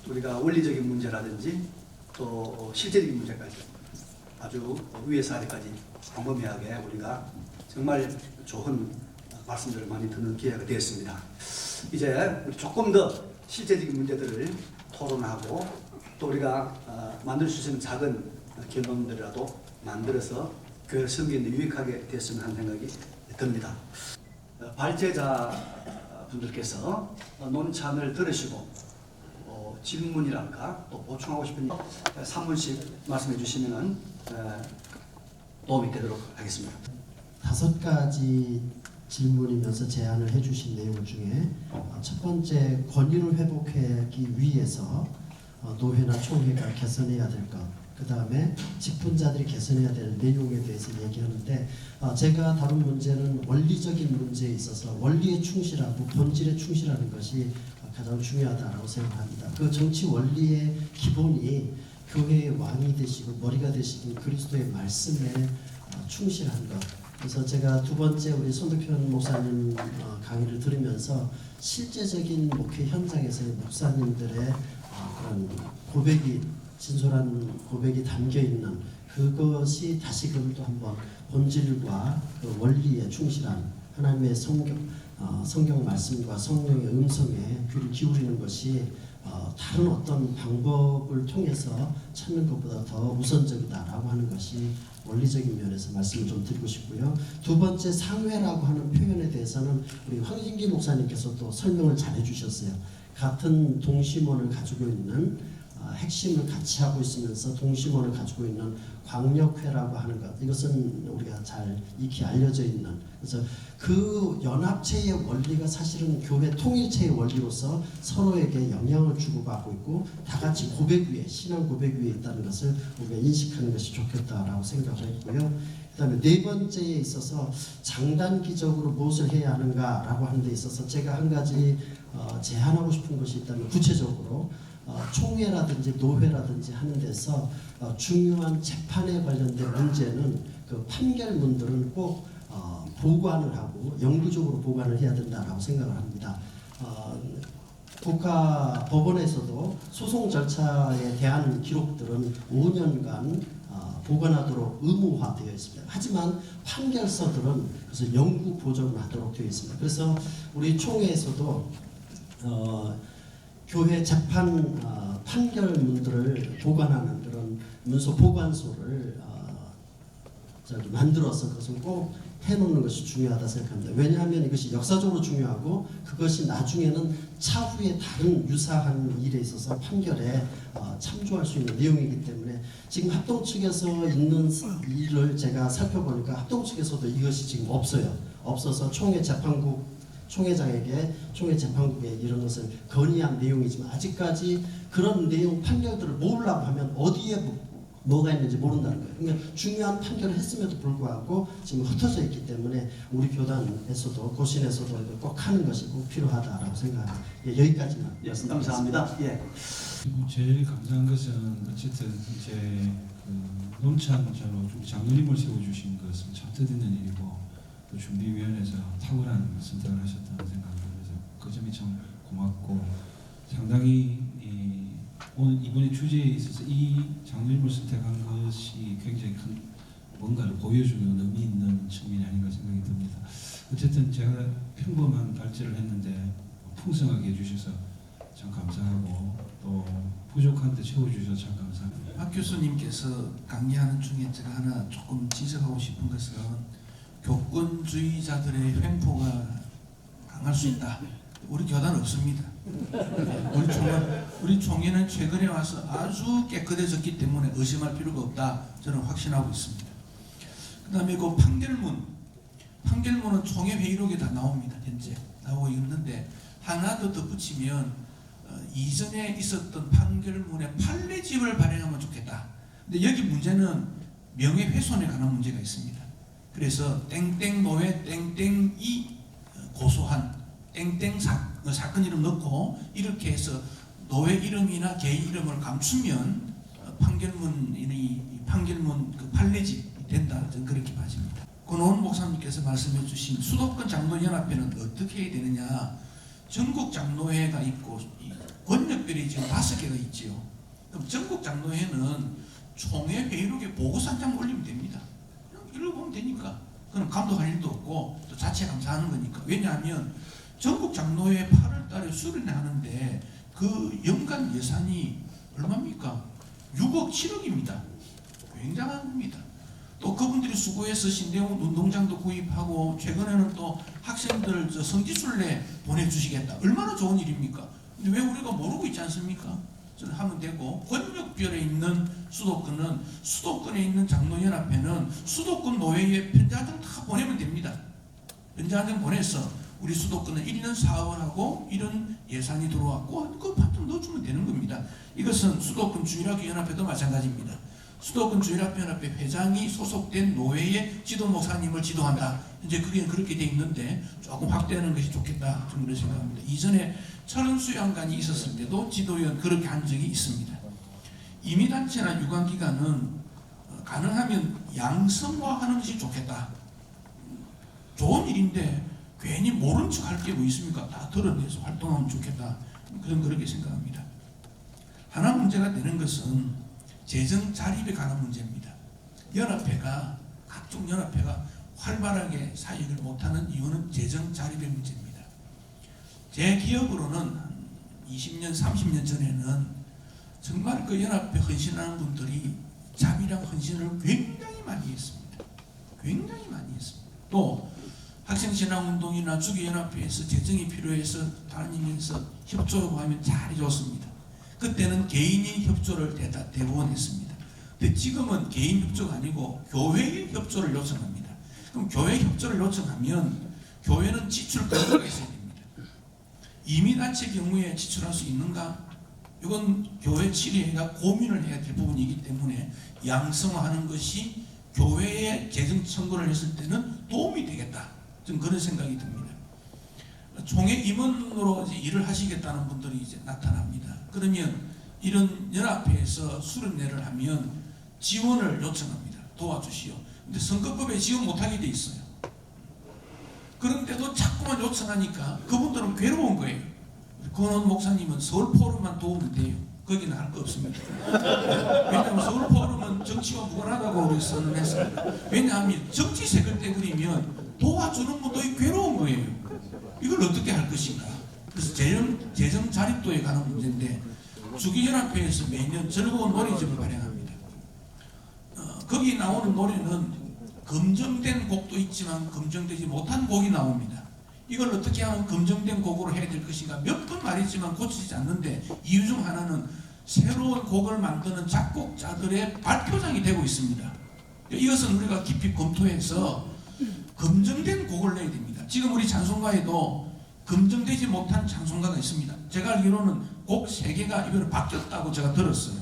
우리가 원리적인 문제라든지 또 실제적인 문제까지 아주 위에서 아래까지 광범위하게 우리가 정말 좋은 말씀들을 많이 듣는 기회가 되었습니다. 이제 우리 조금 더 실제적인 문제들을 토론하고 또 우리가 만들 수 있는 작은 결론들이라도 만들어서 교회를 섬기는 데 유익하게 됐으면 하는 생각이 듭니다. 발제자 분들께서 논찬을 들으시고 질문이랄까 또 보충하고 싶은 3분씩 말씀해 주시면 도움이 되도록 하겠습니다. 5가지 질문이면서 제안을 해주신 내용 중에 첫 번째, 권위를 회복하기 위해서 노회나 총회가 개선해야 될 것, 그 다음에 직분자들이 개선해야 될 내용에 대해서 얘기하는데, 제가 다룬 문제는 원리적인 문제에 있어서 원리에 충실하고 본질에 충실하는 것이 가장 중요하다고 생각합니다. 그 정치 원리의 기본이 교회의 왕이 되시고 머리가 되시는 그리스도의 말씀에 충실한 것. 그래서 제가 두 번째 우리 손덕현 목사님 강의를 들으면서 실제적인 목회 현장에서의 목사님들의 그런 고백이, 진솔한 고백이 담겨 있는 그것이 다시금 또 한번 본질과 그 원리에 충실한 하나님의 성경 말씀과 성령의 음성에 귀를 기울이는 것이 다른 어떤 방법을 통해서 찾는 것보다 더 우선적이다라고 하는 것이 원리적인 면에서 말씀을 좀 드리고 싶고요. 두 번째 상회라고 하는 표현에 대해서는 우리 황진기 목사님께서도 설명을 잘 해주셨어요. 같은 동심원을 가지고 있는 핵심을 같이 하고 있으면서 동심원을 가지고 있는 광역회라고 하는 것, 이것은 우리가 잘 익히 알려져 있는, 그래서 그 연합체의 원리가 사실은 교회 통일체의 원리로서 서로에게 영향을 주고받고 있고 다 같이 고백 위에, 신앙 고백 위에 있다는 것을 우리가 인식하는 것이 좋겠다라고 생각을 했고요. 그다음에 네 번째에 있어서 장단기적으로 무엇을 해야 하는가라고 하는 데 있어서 제가 한 가지 제안하고 싶은 것이 있다면, 구체적으로 총회라든지 노회라든지 하는 데서 중요한 재판에 관련된 문제는 그 판결문들은 꼭 보관을 하고 영구적으로 보관을 해야 된다라고 생각을 합니다. 국가 법원에서도 소송 절차에 대한 기록들은 5년간 보관하도록 의무화되어 있습니다. 하지만 판결서들은 그래서 영구 보존을 하도록 되어 있습니다. 그래서 우리 총회에서도 교회 재판 판결문들을 보관하는 그런 문서 보관소를 만들어서 그것을 꼭 해놓는 것이 중요하다 생각합니다. 왜냐하면 이것이 역사적으로 중요하고 그것이 나중에는 차후에 다른 유사한 일에 있어서 판결에 참조할 수 있는 내용이기 때문에 지금 합동 측에서 있는 일을 제가 살펴보니까 합동 측에서도 이것이 지금 없어요. 없어서 총회장에게 총회 재판국에 이런 것을 건의한 내용이지만 아직까지 그런 내용 판결들을 모으려고 하면 어디에 뭐가 있는지 모른다는 거예요. 그러니까 중요한 판결을 했음에도 불구하고 지금 흩어져 있기 때문에 우리 교단에서도 고신에서도 이걸 꼭 하는 것이 꼭 필요하다라고 생각합니다. 예, 여기까지만. 예, 감사합니다. 예. 그리고 제일 감사한 것은 어쨌든 이제 그 농창자로 장로님을 세워주신 것은 참 뜻있는 일이고 또 준비위원회에서 탁월한 선택을 하셨다는 생각을 해서 그 점이 참 고맙고 상당히 오늘 이번에 주제에 있어서 이 장로님을 선택한 것이 굉장히 큰 뭔가를 보여주는 의미 있는 측면이 아닌가 생각이 듭니다. 어쨌든 제가 평범한 발제를 했는데 풍성하게 해주셔서 참 감사하고 또 부족한 데 채워주셔서 참 감사합니다. 박 교수님께서 강의하는 중에 제가 하나 조금 지적하고 싶은 것은 교권주의자들의 횡포가 강할 수 있다. 우리 교단 없습니다. 우리 총회는 최근에 와서 아주 깨끗해졌기 때문에 의심할 필요가 없다. 저는 확신하고 있습니다. 그 다음에 그 판결문은 총회 회의록에 다 나옵니다. 현재 나오고 있는데 하나 더 덧붙이면 이전에 있었던 판결문의 판례집을 발행하면 좋겠다. 근데 여기 문제는 명예훼손에 관한 문제가 있습니다. 그래서 땡땡 노회 땡땡이 고소한 땡땡 사건 이름 넣고 이렇게 해서 노회 이름이나 개인 이름을 감추면 판결문 그 판례집이 된다. 저는 그렇게 봐집니다. 권오은 목사님께서 말씀해 주신 수도권 장로연합회는 어떻게 해야 되느냐. 전국 장로회가 있고 권역별이 지금 5개가 있지요. 그럼 전국 장로회는 총회 회의록에 보고서 한 장 올리면 됩니다. 그냥 읽어보면 되니까. 그럼 감독할 일도 없고 또 자체 감사하는 거니까. 왜냐하면 전국 장로회 8월 달에 수련회 하는데 그 연간 예산이 얼마입니까? 6억 7억입니다. 굉장한 겁니다. 또 그분들이 수고해서 신대원 운동장도 구입하고 최근에는 또 학생들 성지순례 보내주시겠다. 얼마나 좋은 일입니까? 근데 왜 우리가 모르고 있지 않습니까? 저는 하면 되고 권역별에 있는 수도권에 있는 장로연합회는 수도권 노회에 편지 한 장 다 보내면 됩니다. 편지 한 장 보내서 우리 수도권은 1년 사업을 하고 이런 예산이 들어왔고 그 파트 넣어주면 되는 겁니다. 이것은 수도권 주일학교 연합회도 마찬가지입니다. 수도권 주일학교 연합회 회장이 소속된 노회의 지도 목사님을 지도한다. 이제 그게 그렇게 돼 있는데 조금 확대하는 것이 좋겠다. 저는 그렇게 생각합니다. 이전에 철원수양관이 있었을 때도 지도위원 그렇게 한 적이 있습니다. 임의단체나 유관기관은 가능하면 양성화하는 것이 좋겠다. 좋은 일인데 괜히 모른 척 할 게 뭐 있습니까? 다 드러내서 활동하면 좋겠다. 저는 그렇게 생각합니다. 하나 문제가 되는 것은 재정 자립에 관한 문제입니다. 각종 연합회가 활발하게 사역을 못하는 이유는 재정 자립의 문제입니다. 제 기억으로는 20년, 30년 전에는 정말 그 연합회 헌신하는 분들이 자비랑 헌신을 굉장히 많이 했습니다. 굉장히 많이 했습니다. 또 학생신앙운동이나 주기연합회에서 재정이 필요해서 하나님께서 협조 요구하면 잘 해줬습니다. 그때는 개인이 협조를 대부분 했습니다. 근데 지금은 개인 협조가 아니고 교회의 협조를 요청합니다. 그럼 교회 협조를 요청하면 교회는 지출 근거가 있어야 됩니다. 이민단체 경우에 지출할 수 있는가? 이건 교회 치리회가 고민을 해야 될 부분이기 때문에 양성화하는 것이 교회에 재정 청구를 했을 때는 도움이 되겠다. 좀 그런 생각이 듭니다. 총회 임원으로 이제 일을 하시겠다는 분들이 이제 나타납니다. 그러면 이런 연합회에서 수련회를 하면 지원을 요청합니다. 도와주시오. 근데 선거법에 지원 못하게 돼 있어요. 그런데도 자꾸만 요청하니까 그분들은 괴로운 거예요. 권원 목사님은 서울 포럼만 도우면 돼요. 거기는 할 거 없습니다. 왜냐하면 서울 포럼은 정치와 무관하다고 우리 선언했습니다. 왜냐하면 정치색을 떼그리면 도와주는 분도 괴로운 거예요. 이걸 어떻게 할 것인가. 그래서 재정 자립도에 관한 문제인데 주기연합회에서 매년 즐거운 노래집을 발행합니다. 거기 나오는 노래는 검증된 곡도 있지만 검증되지 못한 곡이 나옵니다. 이걸 어떻게 하면 검증된 곡으로 해야 될 것인가 몇 번 말했지만 고치지 않는데 이유 중 하나는 새로운 곡을 만드는 작곡자들의 발표장이 되고 있습니다. 이것은 우리가 깊이 검토해서 검증된 곡을 내야 됩니다. 지금 우리 찬송가에도 검증되지 못한 찬송가가 있습니다. 제가 알기로는 곡 3개가 이번에 바뀌었다고 제가 들었어요.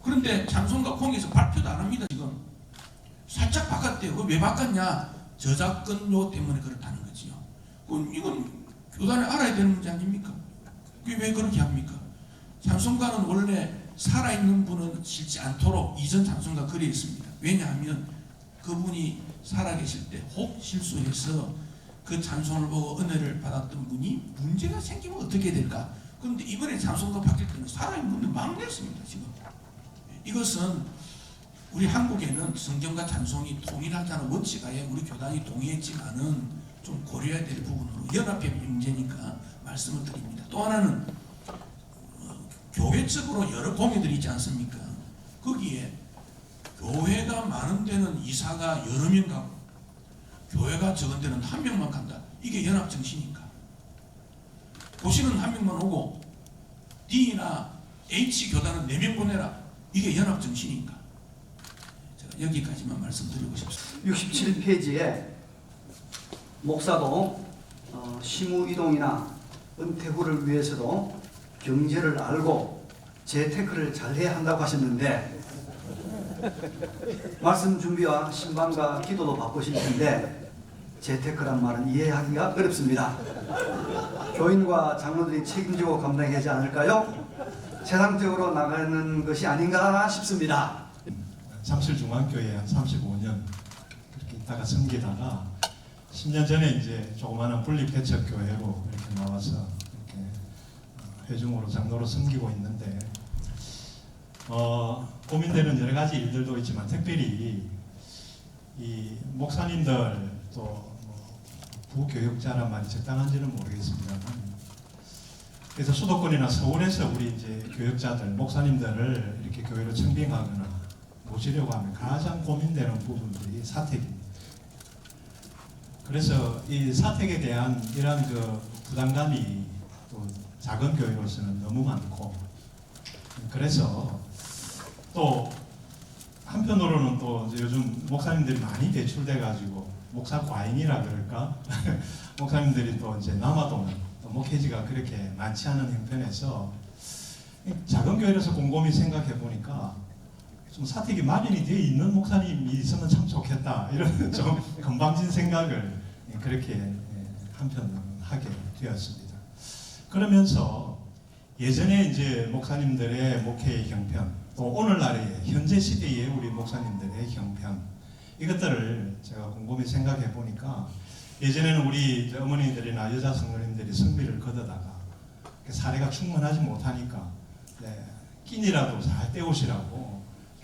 그런데 찬송가 공에서 발표도 안 합니다. 지금 살짝 바꿨대요. 왜 바꿨냐? 저작권료 때문에 그렇다는 거지요. 이건 교단에 알아야 되는 문제 아닙니까? 그게 왜 그렇게 합니까? 찬송가는 원래 살아있는 분은 실지 않도록 이전 찬송가 글에 있습니다. 왜냐하면 그분이 살아계실 때 혹 실수해서 그 찬송을 보고 은혜를 받았던 분이 문제가 생기면 어떻게 될까? 그런데 이번에 찬송가 바뀔 때는 살아있는 분들 막 냈습니다. 지금 이것은 우리 한국에는 성경과 찬송이 통일하자는 원칙하에 우리 교단이 동의했지만은 좀 고려해야 될 부분으로 연합회 문제니까 말씀을 드립니다. 또 하나는 교회적으로 여러 공회들이 있지 않습니까? 거기에 교회가 많은 데는 이사가 여러 명 가고 교회가 적은 데는 한 명만 간다. 이게 연합정신인가? 도시는 한 명만 오고 D나 H 교단은 4명 보내라. 이게 연합정신인가? 제가 여기까지만 말씀드리고 싶습니다. 67페이지에 목사도 시무 이동이나 은퇴 후를 위해서도 경제를 알고 재테크를 잘 해야 한다고 하셨는데 말씀 준비와 신방과 기도도 바쁘실 텐데 재테크란 말은 이해하기가 어렵습니다. 교인과 장로들이 책임지고 감당해야 하지 않을까요? 세상적으로 나가는 것이 아닌가 싶습니다. 잠실중앙교회에 한 35년 그렇게 있다가 섬기다가 10년 전에 이제 조그마한 분립개척교회로 이렇게 나와서 이렇게 회중으로 장로로 섬기고 있는데 고민되는 여러 가지 일들도 있지만 특별히 이 목사님들 또 부교육자란 말이 적당한지는 모르겠습니다만 그래서 수도권이나 서울에서 우리 이제 교육자들 목사님들을 이렇게 교회로 청빙하거나 모시려고 하면 가장 고민되는 부분들이 사택입니다. 그래서 이 사택에 대한 이러한 그 부담감이 또 작은 교회로서는 너무 많고 그래서 또 한편으로는 또 요즘 목사님들이 많이 배출돼 가지고 목사 과잉이라 그럴까 목사님들이 또 이제 남아도는 또 목회지가 그렇게 많지 않은 형편에서 작은 교회에서 곰곰이 생각해 보니까 좀 사택이 마련이 되어 있는 목사님이 있으면 참 좋겠다 이런 좀 건방진 생각을 그렇게 한편으로는 하게 되었습니다. 그러면서 예전에 이제 목사님들의 목회의 형편 또 오늘날의 현재 시대의 우리 목사님들의 형편 이것들을 제가 곰곰이 생각해 보니까 예전에는 우리 어머니들이나 여자 성도님들이 성비를 거두다가 사례가 충분하지 못하니까 끼니라도 잘 때우시라고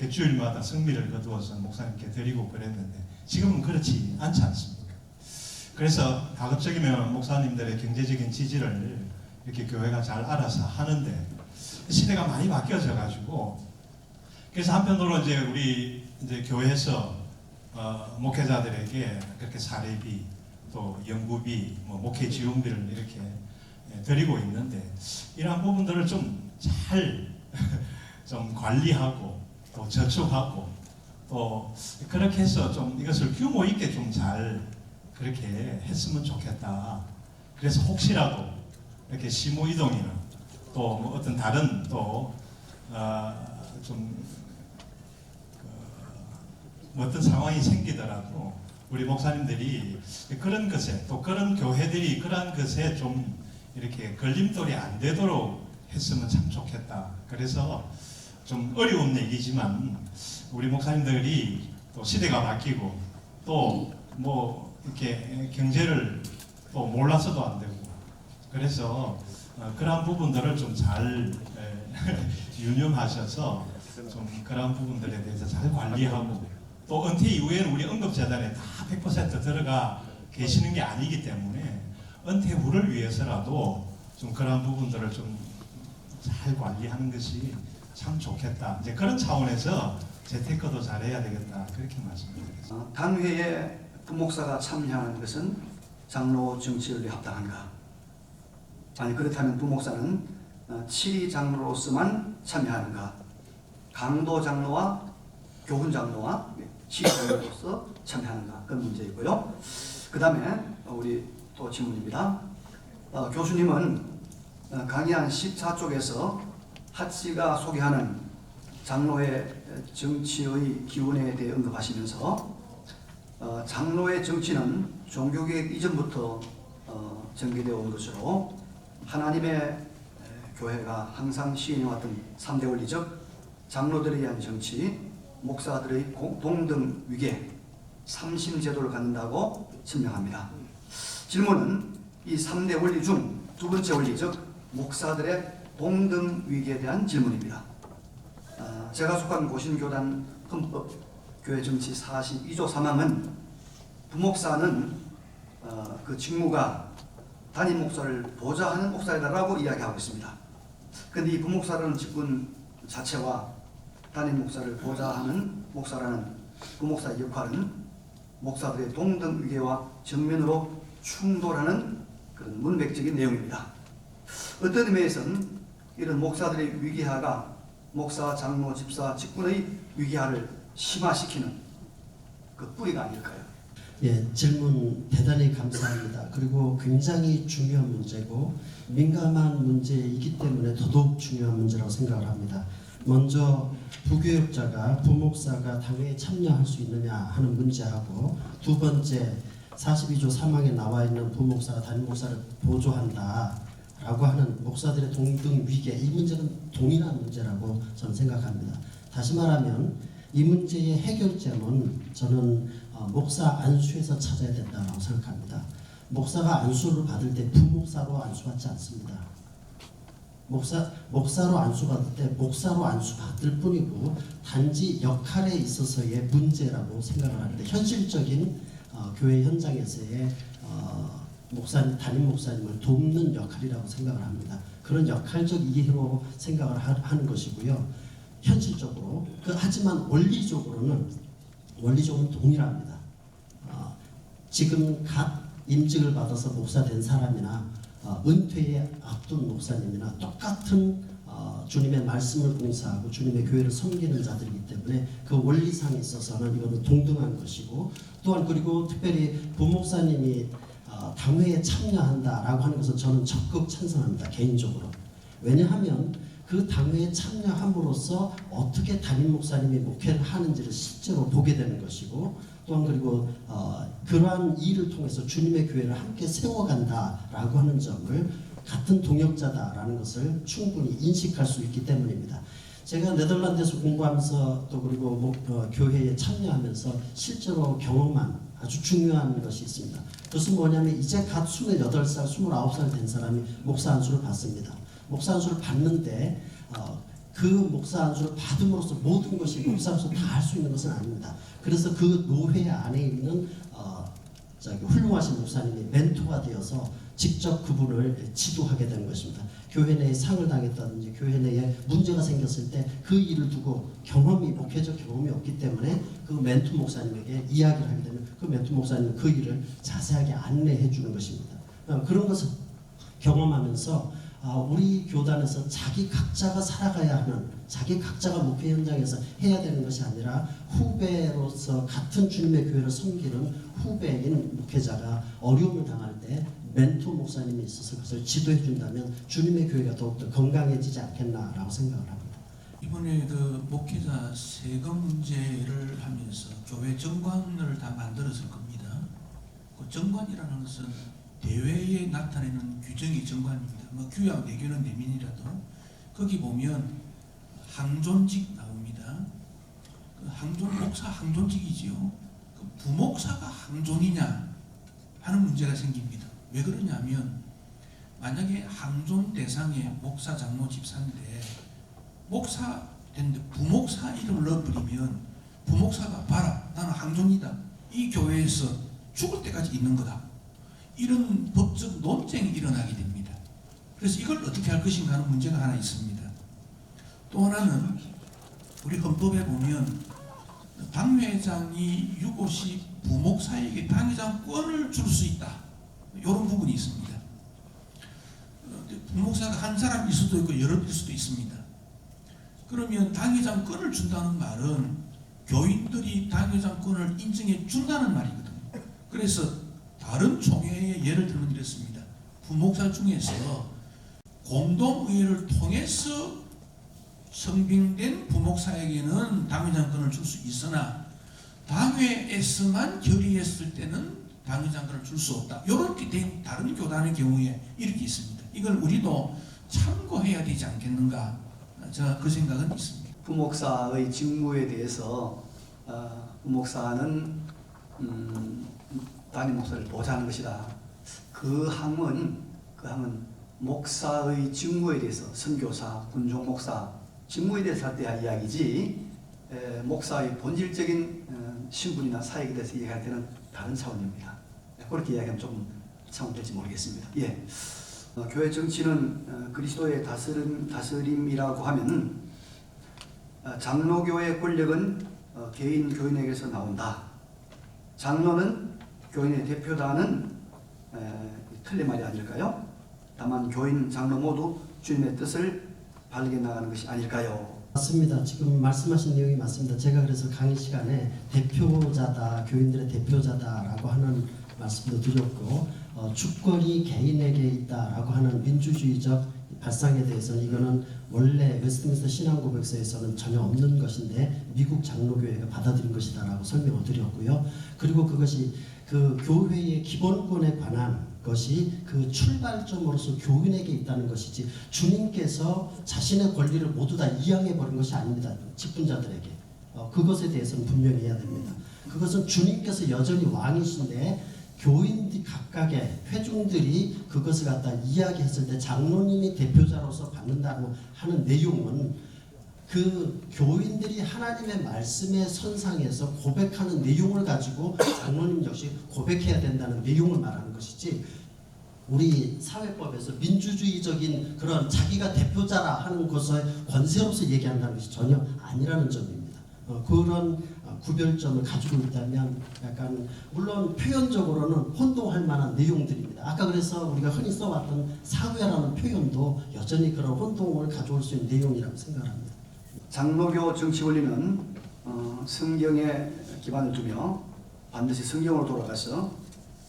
주일마다 성비를 거두어서 목사님께 드리고 그랬는데 지금은 그렇지 않지 않습니까? 그래서 가급적이면 목사님들의 경제적인 지지를 이렇게 교회가 잘 알아서 하는데 시대가 많이 바뀌어져 가지고 그래서 한편으로 이제 우리 이제 교회에서 목회자들에게 그렇게 사례비 또 연구비, 목회 지원비를 이렇게 드리고 있는데 이러한 부분들을 좀 잘 좀 관리하고 또 저축하고 또 그렇게 해서 좀 이것을 규모 있게 좀 잘 그렇게 했으면 좋겠다. 그래서 혹시라도 이렇게 시무 이동이나 또 뭐 어떤 다른 또 뭐 어떤 상황이 생기더라도 우리 목사님들이 그런 것에 또 그런 교회들이 그러한 것에 좀 이렇게 걸림돌이 안 되도록 했으면 참 좋겠다. 그래서 좀 어려운 얘기지만 우리 목사님들이 또 시대가 바뀌고 또 뭐 이렇게 경제를 또 몰라서도 안 되고 그래서 그러한 부분들을 좀 잘 유념하셔서 좀 그러한 부분들에 대해서 잘 관리하고 또 은퇴 이후에는 우리 응급재단에 다 100% 들어가 계시는 게 아니기 때문에 은퇴 후를 위해서라도 좀 그러한 부분들을 좀 잘 관리하는 것이 참 좋겠다. 이제 그런 차원에서 재테크도 잘해야 되겠다. 그렇게 말씀드리겠습니다. 당회에 부목사가 참여하는 것은 장로 정치를 위해 합당한가? 아니 그렇다면 부목사는 7위 장로로서만 참여하는가? 강도 장로와 교훈 장로와 7위 장로로서 참여하는가? 그런 문제이고요. 그 다음에 우리 또 질문입니다. 교수님은 강의한 14쪽에서 하치가 소개하는 장로의 정치의 기원에 대해 언급하시면서 장로의 정치는 종교개혁 이전부터 전개되어 온 것으로 하나님의 교회가 항상 시행해왔던 3대 원리적 장로들에 의한 정치, 목사들의 동등 위계, 삼심제도를 갖는다고 설명합니다. 질문은 이 3대 원리 중 두 번째 원리적 목사들의 동등 위계에 대한 질문입니다. 제가 속한 고신교단 헌법 교회 정치 42조 3항은 부목사는 그 직무가 담임 목사를 보좌하는 목사이다라고 이야기하고 있습니다. 그런데 이 부목사라는 직분 자체와 담임 목사를 보좌하는 목사라는 부목사의 역할은 목사들의 동등 위계와 정면으로 충돌하는 그런 문맥적인 내용입니다. 어떤 의미에서는 이런 목사들의 위계화가 목사, 장로, 집사, 직분의 위계화를 심화시키는 그 뿌리가 아닐까요? 예, 질문 대단히 감사합니다. 그리고 굉장히 중요한 문제고 민감한 문제이기 때문에 더더욱 중요한 문제라고 생각을 합니다. 먼저 부교육자가 부목사가 당회에 참여할 수 있느냐 하는 문제하고 두 번째 42조 3항에 나와 있는 부목사가 담임 목사를 보조한다라고 하는 목사들의 동등 위계, 이 문제는 동일한 문제라고 저는 생각합니다. 다시 말하면 이 문제의 해결점은 저는 목사 안수에서 찾아야 된다고 생각합니다. 목사가 안수를 받을 때 부목사로 안수받지 않습니다. 목사로 안수받을 때 목사로 안수받을 뿐이고 단지 역할에 있어서의 문제라고 생각을 합니다. 현실적인 교회 현장에서의 담임 목사님을 돕는 역할이라고 생각을 합니다. 그런 역할적 이해로 생각을 하는 것이고요. 현실적으로 하지만 원리적으로는 동일합니다. 지금 갓 임직을 받아서 목사 된 사람이나 은퇴에 앞둔 목사님이나 똑같은 주님의 말씀을 봉사하고 주님의 교회를 섬기는 자들이기 때문에 그 원리상에 있어서는 이거는 동등한 것이고 또한 그리고 특별히 부목사님이 당회에 참여한다라고 하는 것은 저는 적극 찬성합니다. 개인적으로. 왜냐하면 그 당회에 참여함으로써 어떻게 담임 목사님이 목회를 하는지를 실제로 보게 되는 것이고 또한 그리고 그러한 일을 통해서 주님의 교회를 함께 세워간다라고 하는 점을 같은 동역자다라는 것을 충분히 인식할 수 있기 때문입니다. 제가 네덜란드에서 공부하면서 또 그리고 교회에 참여하면서 실제로 경험한 아주 중요한 것이 있습니다. 그것은 뭐냐면 이제 갓 28살, 29살 된 사람이 목사 안수를 받습니다. 목사 안수를 받는데 그 목사 안수를 받음으로써 모든 것이 목사로서 다 할 수 있는 것은 아닙니다. 그래서 그 노회 안에 있는 훌륭하신 목사님이 멘토가 되어서 직접 그분을 지도하게 되는 것입니다. 교회 내에 상을 당했다든지 교회 내에 문제가 생겼을 때 그 일을 두고 목회적 경험이 없기 때문에 그 멘토 목사님에게 이야기를 하게 되면 그 멘토 목사님은 그 일을 자세하게 안내해 주는 것입니다. 그런 것을 경험하면서 우리 교단에서 자기 각자가 살아가야 하는, 자기 각자가 목회 현장에서 해야 되는 것이 아니라 후배로서 같은 주님의 교회를 섬기는 후배인 목회자가 어려움을 당할 때 멘토 목사님이 있어서 그것을 지도해 준다면 주님의 교회가 더욱더 건강해지지 않겠나라고 생각을 합니다. 이번에 그 목회자 세금 문제를 하면서 교회 정관을 다 만들었을 겁니다. 그 정관이라는 것은 대회에 나타내는 규정이 정관입니다. 뭐 규약 내교는 내민이라도 거기 보면 항존직 나옵니다. 그 항존 목사 항존직이지요. 그 부목사가 항존이냐 하는 문제가 생깁니다. 왜 그러냐면 만약에 항존 대상의 목사, 장로, 집사인데 목사 됐는데 부목사 이름을 넣어버리면 부목사가 봐라 나는 항존이다. 이 교회에서 죽을 때까지 있는 거다. 이런 법적 논쟁이 일어나게 됩니다. 그래서 이걸 어떻게 할 것인가 하는 문제가 하나 있습니다. 또 하나는 우리 헌법에 보면 당회장이 유고시 부목사에게 당회장권을 줄 수 있다. 이런 부분이 있습니다. 부목사가 한 사람일 수도 있고 여러일 수도 있습니다. 그러면 당회장권을 준다는 말은 교인들이 당회장권을 인정해 준다는 말이거든요. 그래서 다른 총회의 예를 들면 이렇습니다. 부목사 중에서 공동의회를 통해서 성빙된 부목사에게는 당회장권을 줄 수 있으나 당회에서만 결의했을 때는 당회장권을 줄 수 없다. 이렇게 된 다른 교단의 경우에 이렇게 있습니다. 이걸 우리도 참고해야 되지 않겠는가? 제가 그 생각은 있습니다. 부목사의 직무에 대해서 부목사는 담임 목사를 보좌하는 것이다. 그 항은 목사의 직무에 대해서 선교사, 군종 목사 직무에 대해서 할 때 할 이야기지 목사의 본질적인 신분이나 사역에 대해서 이야기할 때는 다른 차원입니다. 그렇게 이야기하면 좀 차원될지 모르겠습니다. 예. 교회 정치는 그리스도의 다스림이라고 하면 장로교의 권력은 개인 교인에게서 나온다. 장로는 교인의 대표다는 틀린 말이 아닐까요? 다만 교인, 장로 모두 주님의 뜻을 발견해 나가는 것이 아닐까요? 맞습니다. 지금 말씀하신 내용이 맞습니다. 제가 그래서 강의 시간에 대표자다, 교인들의 대표자다라고 하는 말씀도 드렸고 주권이 개인에게 있다라고 하는 민주주의적 발상에 대해서는 이거는 원래 웨스트민스터 신앙고백서에서는 전혀 없는 것인데 미국 장로교회가 받아들인 것이다라고 설명을 드렸고요. 그리고 그것이 그 교회의 기본권에 관한 것이 그 출발점으로서 교인에게 있다는 것이지 주님께서 자신의 권리를 모두 다 이양해 버린 것이 아닙니다. 직분자들에게 그것에 대해서는 분명히 해야 됩니다. 그것은 주님께서 여전히 왕이신데 교인들 각각의 회중들이 그것을 갖다 이야기했을 때 장로님이 대표자로서 받는다고 하는 내용은 그 교인들이 하나님의 말씀의 선상에서 고백하는 내용을 가지고 장로님 역시 고백해야 된다는 내용을 말하는 것이지 우리 사회법에서 민주주의적인 그런 자기가 대표자라 하는 것의 권세로서 얘기한다는 것이 전혀 아니라는 점입니다. 그런 구별점을 가지고 있다면 약간 물론 표현적으로는 혼동할 만한 내용들입니다. 아까 그래서 우리가 흔히 써왔던 사회라는 표현도 여전히 그런 혼동을 가져올 수 있는 내용이라고 생각합니다. 장로교 정치 원리는 성경에 기반을 두며 반드시 성경으로 돌아가서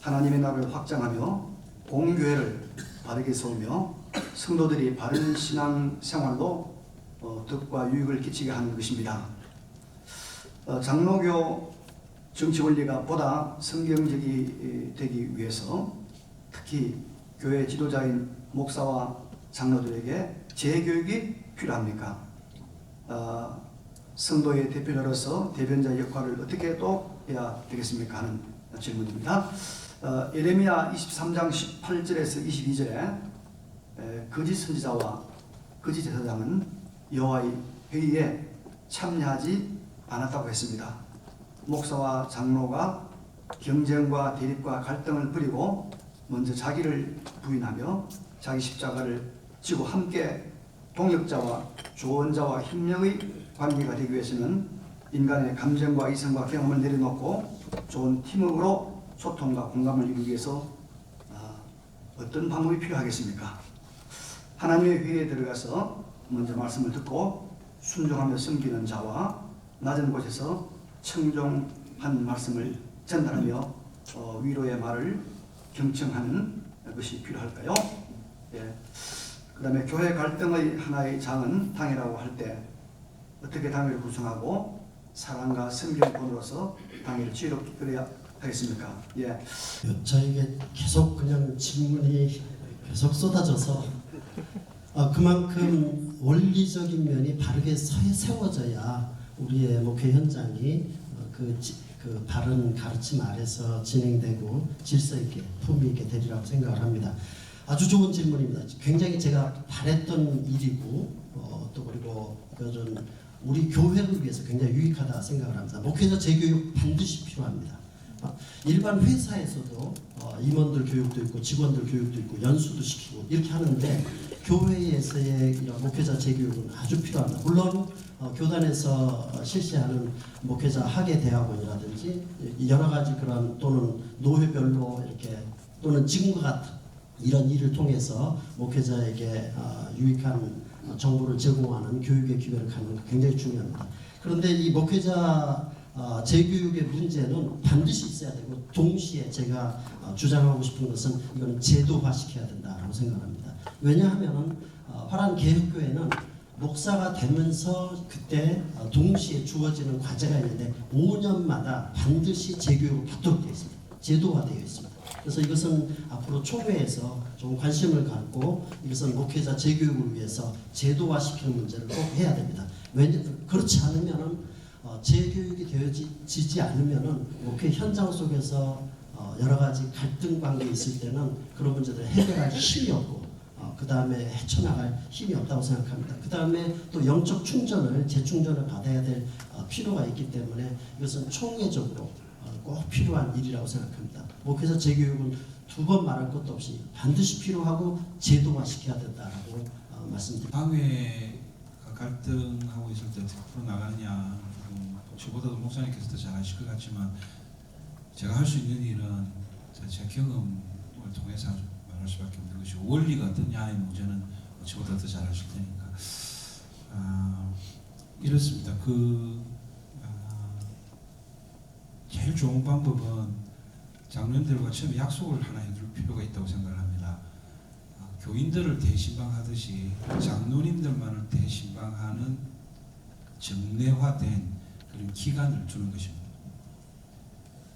하나님의 나라를 확장하며 공교회를 바르게 세우며 성도들이 바른 신앙 생활로 덕과 유익을 끼치게 하는 것입니다. 장로교 정치 원리가 보다 성경적이 되기 위해서 특히 교회 지도자인 목사와 장로들에게 재교육이 필요합니까? 성도의 대표자로서 대변자 역할을 어떻게 또 해야 되겠습니까? 하는 질문입니다. 예레미야 23장 18절에서 22절에 거짓 선지자와 거짓 제사장은 여호와의 회의에 참여하지 않았다고 했습니다. 목사와 장로가 경쟁과 대립과 갈등을 버리고 먼저 자기를 부인하며 자기 십자가를 지고 함께 동역자와 조언자와 협력의 관계가 되기 위해서는 인간의 감정과 이성과 경험을 내려놓고 좋은 팀워크로 소통과 공감을 이루기 위해서 어떤 방법이 필요하겠습니까? 하나님의 회의에 들어가서 먼저 말씀을 듣고 순종하며 섬기는 자와 낮은 곳에서 청종한 말씀을 전달하며 위로의 말을 경청하는 것이 필요할까요? 예. 그 다음에 교회 갈등의 하나의 장은 당회라고 할 때 어떻게 당회를 구성하고 사랑과 성경권으로서 당회를 지혜롭게 그려야 하겠습니까? 예. 저에게 계속 그냥 질문이 계속 쏟아져서 그만큼 원리적인 면이 바르게 세워져야 우리의 목회 현장이 그 바른 가르침 아래서 진행되고 질서 있게 품위 있게 되리라고 생각을 합니다. 아주 좋은 질문입니다. 굉장히 제가 바랬던 일이고 또 그리고 그런 우리 교회를 위해서 굉장히 유익하다 생각을 합니다. 목회자 재교육 반드시 필요합니다. 일반 회사에서도 임원들 교육도 있고 직원들 교육도 있고 연수도 시키고 이렇게 하는데 교회에서의 이런 목회자 재교육은 아주 필요합니다. 물론 교단에서 실시하는 목회자 학예 대학원이라든지 여러 가지 그런 또는 노회별로 이렇게 또는 지금과 같은 이런 일을 통해서 목회자에게 유익한 정보를 제공하는 교육의 기회를 갖는 거 굉장히 중요합니다. 그런데 이 목회자 재교육의 문제는 반드시 있어야 되고 동시에 제가 주장하고 싶은 것은 이거는 제도화시켜야 된다라고 생각합니다. 왜냐하면 화란 개혁교회는 목사가 되면서 그때 동시에 주어지는 과제가 있는데 5년마다 반드시 재교육을 받도록 되어 있습니다. 제도화되어 있습니다. 그래서 이것은 앞으로 총회에서 좀 관심을 갖고 이것은 목회자 재교육을 위해서 제도화시키는 문제를 꼭 해야 됩니다. 그렇지 않으면은 재교육이 되어지지 않으면은 목회 현장 속에서 여러 가지 갈등 관계 있을 때는 그런 문제들을 해결할 힘이 없고 그 다음에 헤쳐나갈 힘이 없다고 생각합니다. 그 다음에 또 영적 충전을 재충전을 받아야 될 필요가 있기 때문에 이것은 총회적으로 꼭 필요한 일이라고 생각합니다. 목회자 재교육은 두 번 말할 것도 없이 반드시 필요하고 제도화시켜야 된다라고 말씀드립니다. 당회가 갈등하고 있을 때 어떻게 풀어나가느냐 저보다도 목사님께서 더 잘 아실 것 같지만 제가 할 수 있는 일은 제 경험을 통해서 말할 수밖에 없는 것이고 원리가 어떠냐의 문제는 저보다 더 잘 아실 테니까 이렇습니다. 제일 좋은 방법은 장로님들과 처음에 약속을 하나 해둘 필요가 있다고 생각을 합니다. 교인들을 대신방하듯이 장로님들만을 대신방하는 정례화된 그런 기간을 주는 것입니다.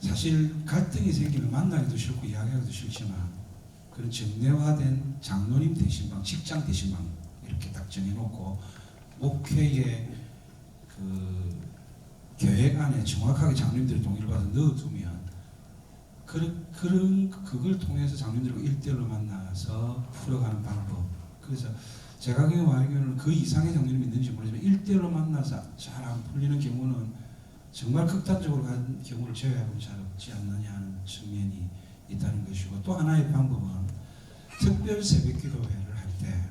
사실 갈등이 생기면 만나기도 싫고 이야기하기도 싫지만 그런 정례화된 장로님 대신방, 직장 대신방 이렇게 딱 정해놓고 목회의 그 계획 안에 정확하게 장로님들의 동의를 받아 넣어두면 그걸 통해서 장로님들과 1대1로 만나서 풀어가는 방법. 그래서 제가 경험하기로는 그 이상의 장로님이 있는지 모르지만 1대1로 만나서 잘 안 풀리는 경우는 정말 극단적으로 간 경우를 제외하고는 잘 없지 않느냐 하는 측면이 있다는 것이고 또 하나의 방법은 특별 새벽 기도회를 할 때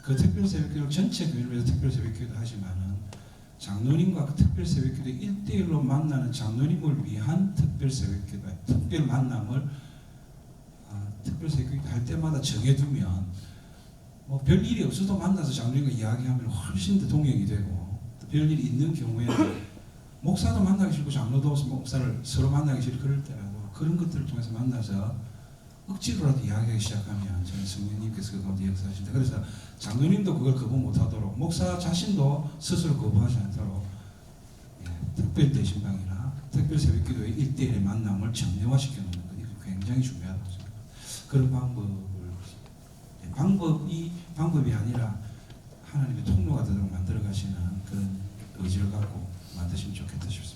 그 특별 새벽 기도 전체 교회를 위해서 특별 새벽 기도 하지만은 장로님과 그 특별 새벽 기도 1대1로 만나는 장로님을 위한 특별 새벽 기도 특별 만남을 특별 새벽 기도 할 때마다 정해두면 뭐 별일이 없어도 만나서 장로님과 이야기하면 훨씬 더 동역이 되고 또 별일이 있는 경우에는 목사도 만나기 싫고 장로도 목사를 서로 만나기 싫고 그럴 때라도 그런 것들을 통해서 만나서 억지로라도 이야기하기 시작하면 저는 성령님께서 그 가운데 역사하신다. 그래서 장로님도 그걸 거부 못하도록 목사 자신도 스스로 거부하지 않도록 특별 대신방이나 특별 새벽기도의 1대1의 만남을 정례화시켜 놓는 것 이거 굉장히 중요하다고 생각합니다. 그런 방법이 아니라 하나님의 통로가 되도록 만들어 가시는 그런 의지를 갖고 만드시면 좋겠다 싶습니다.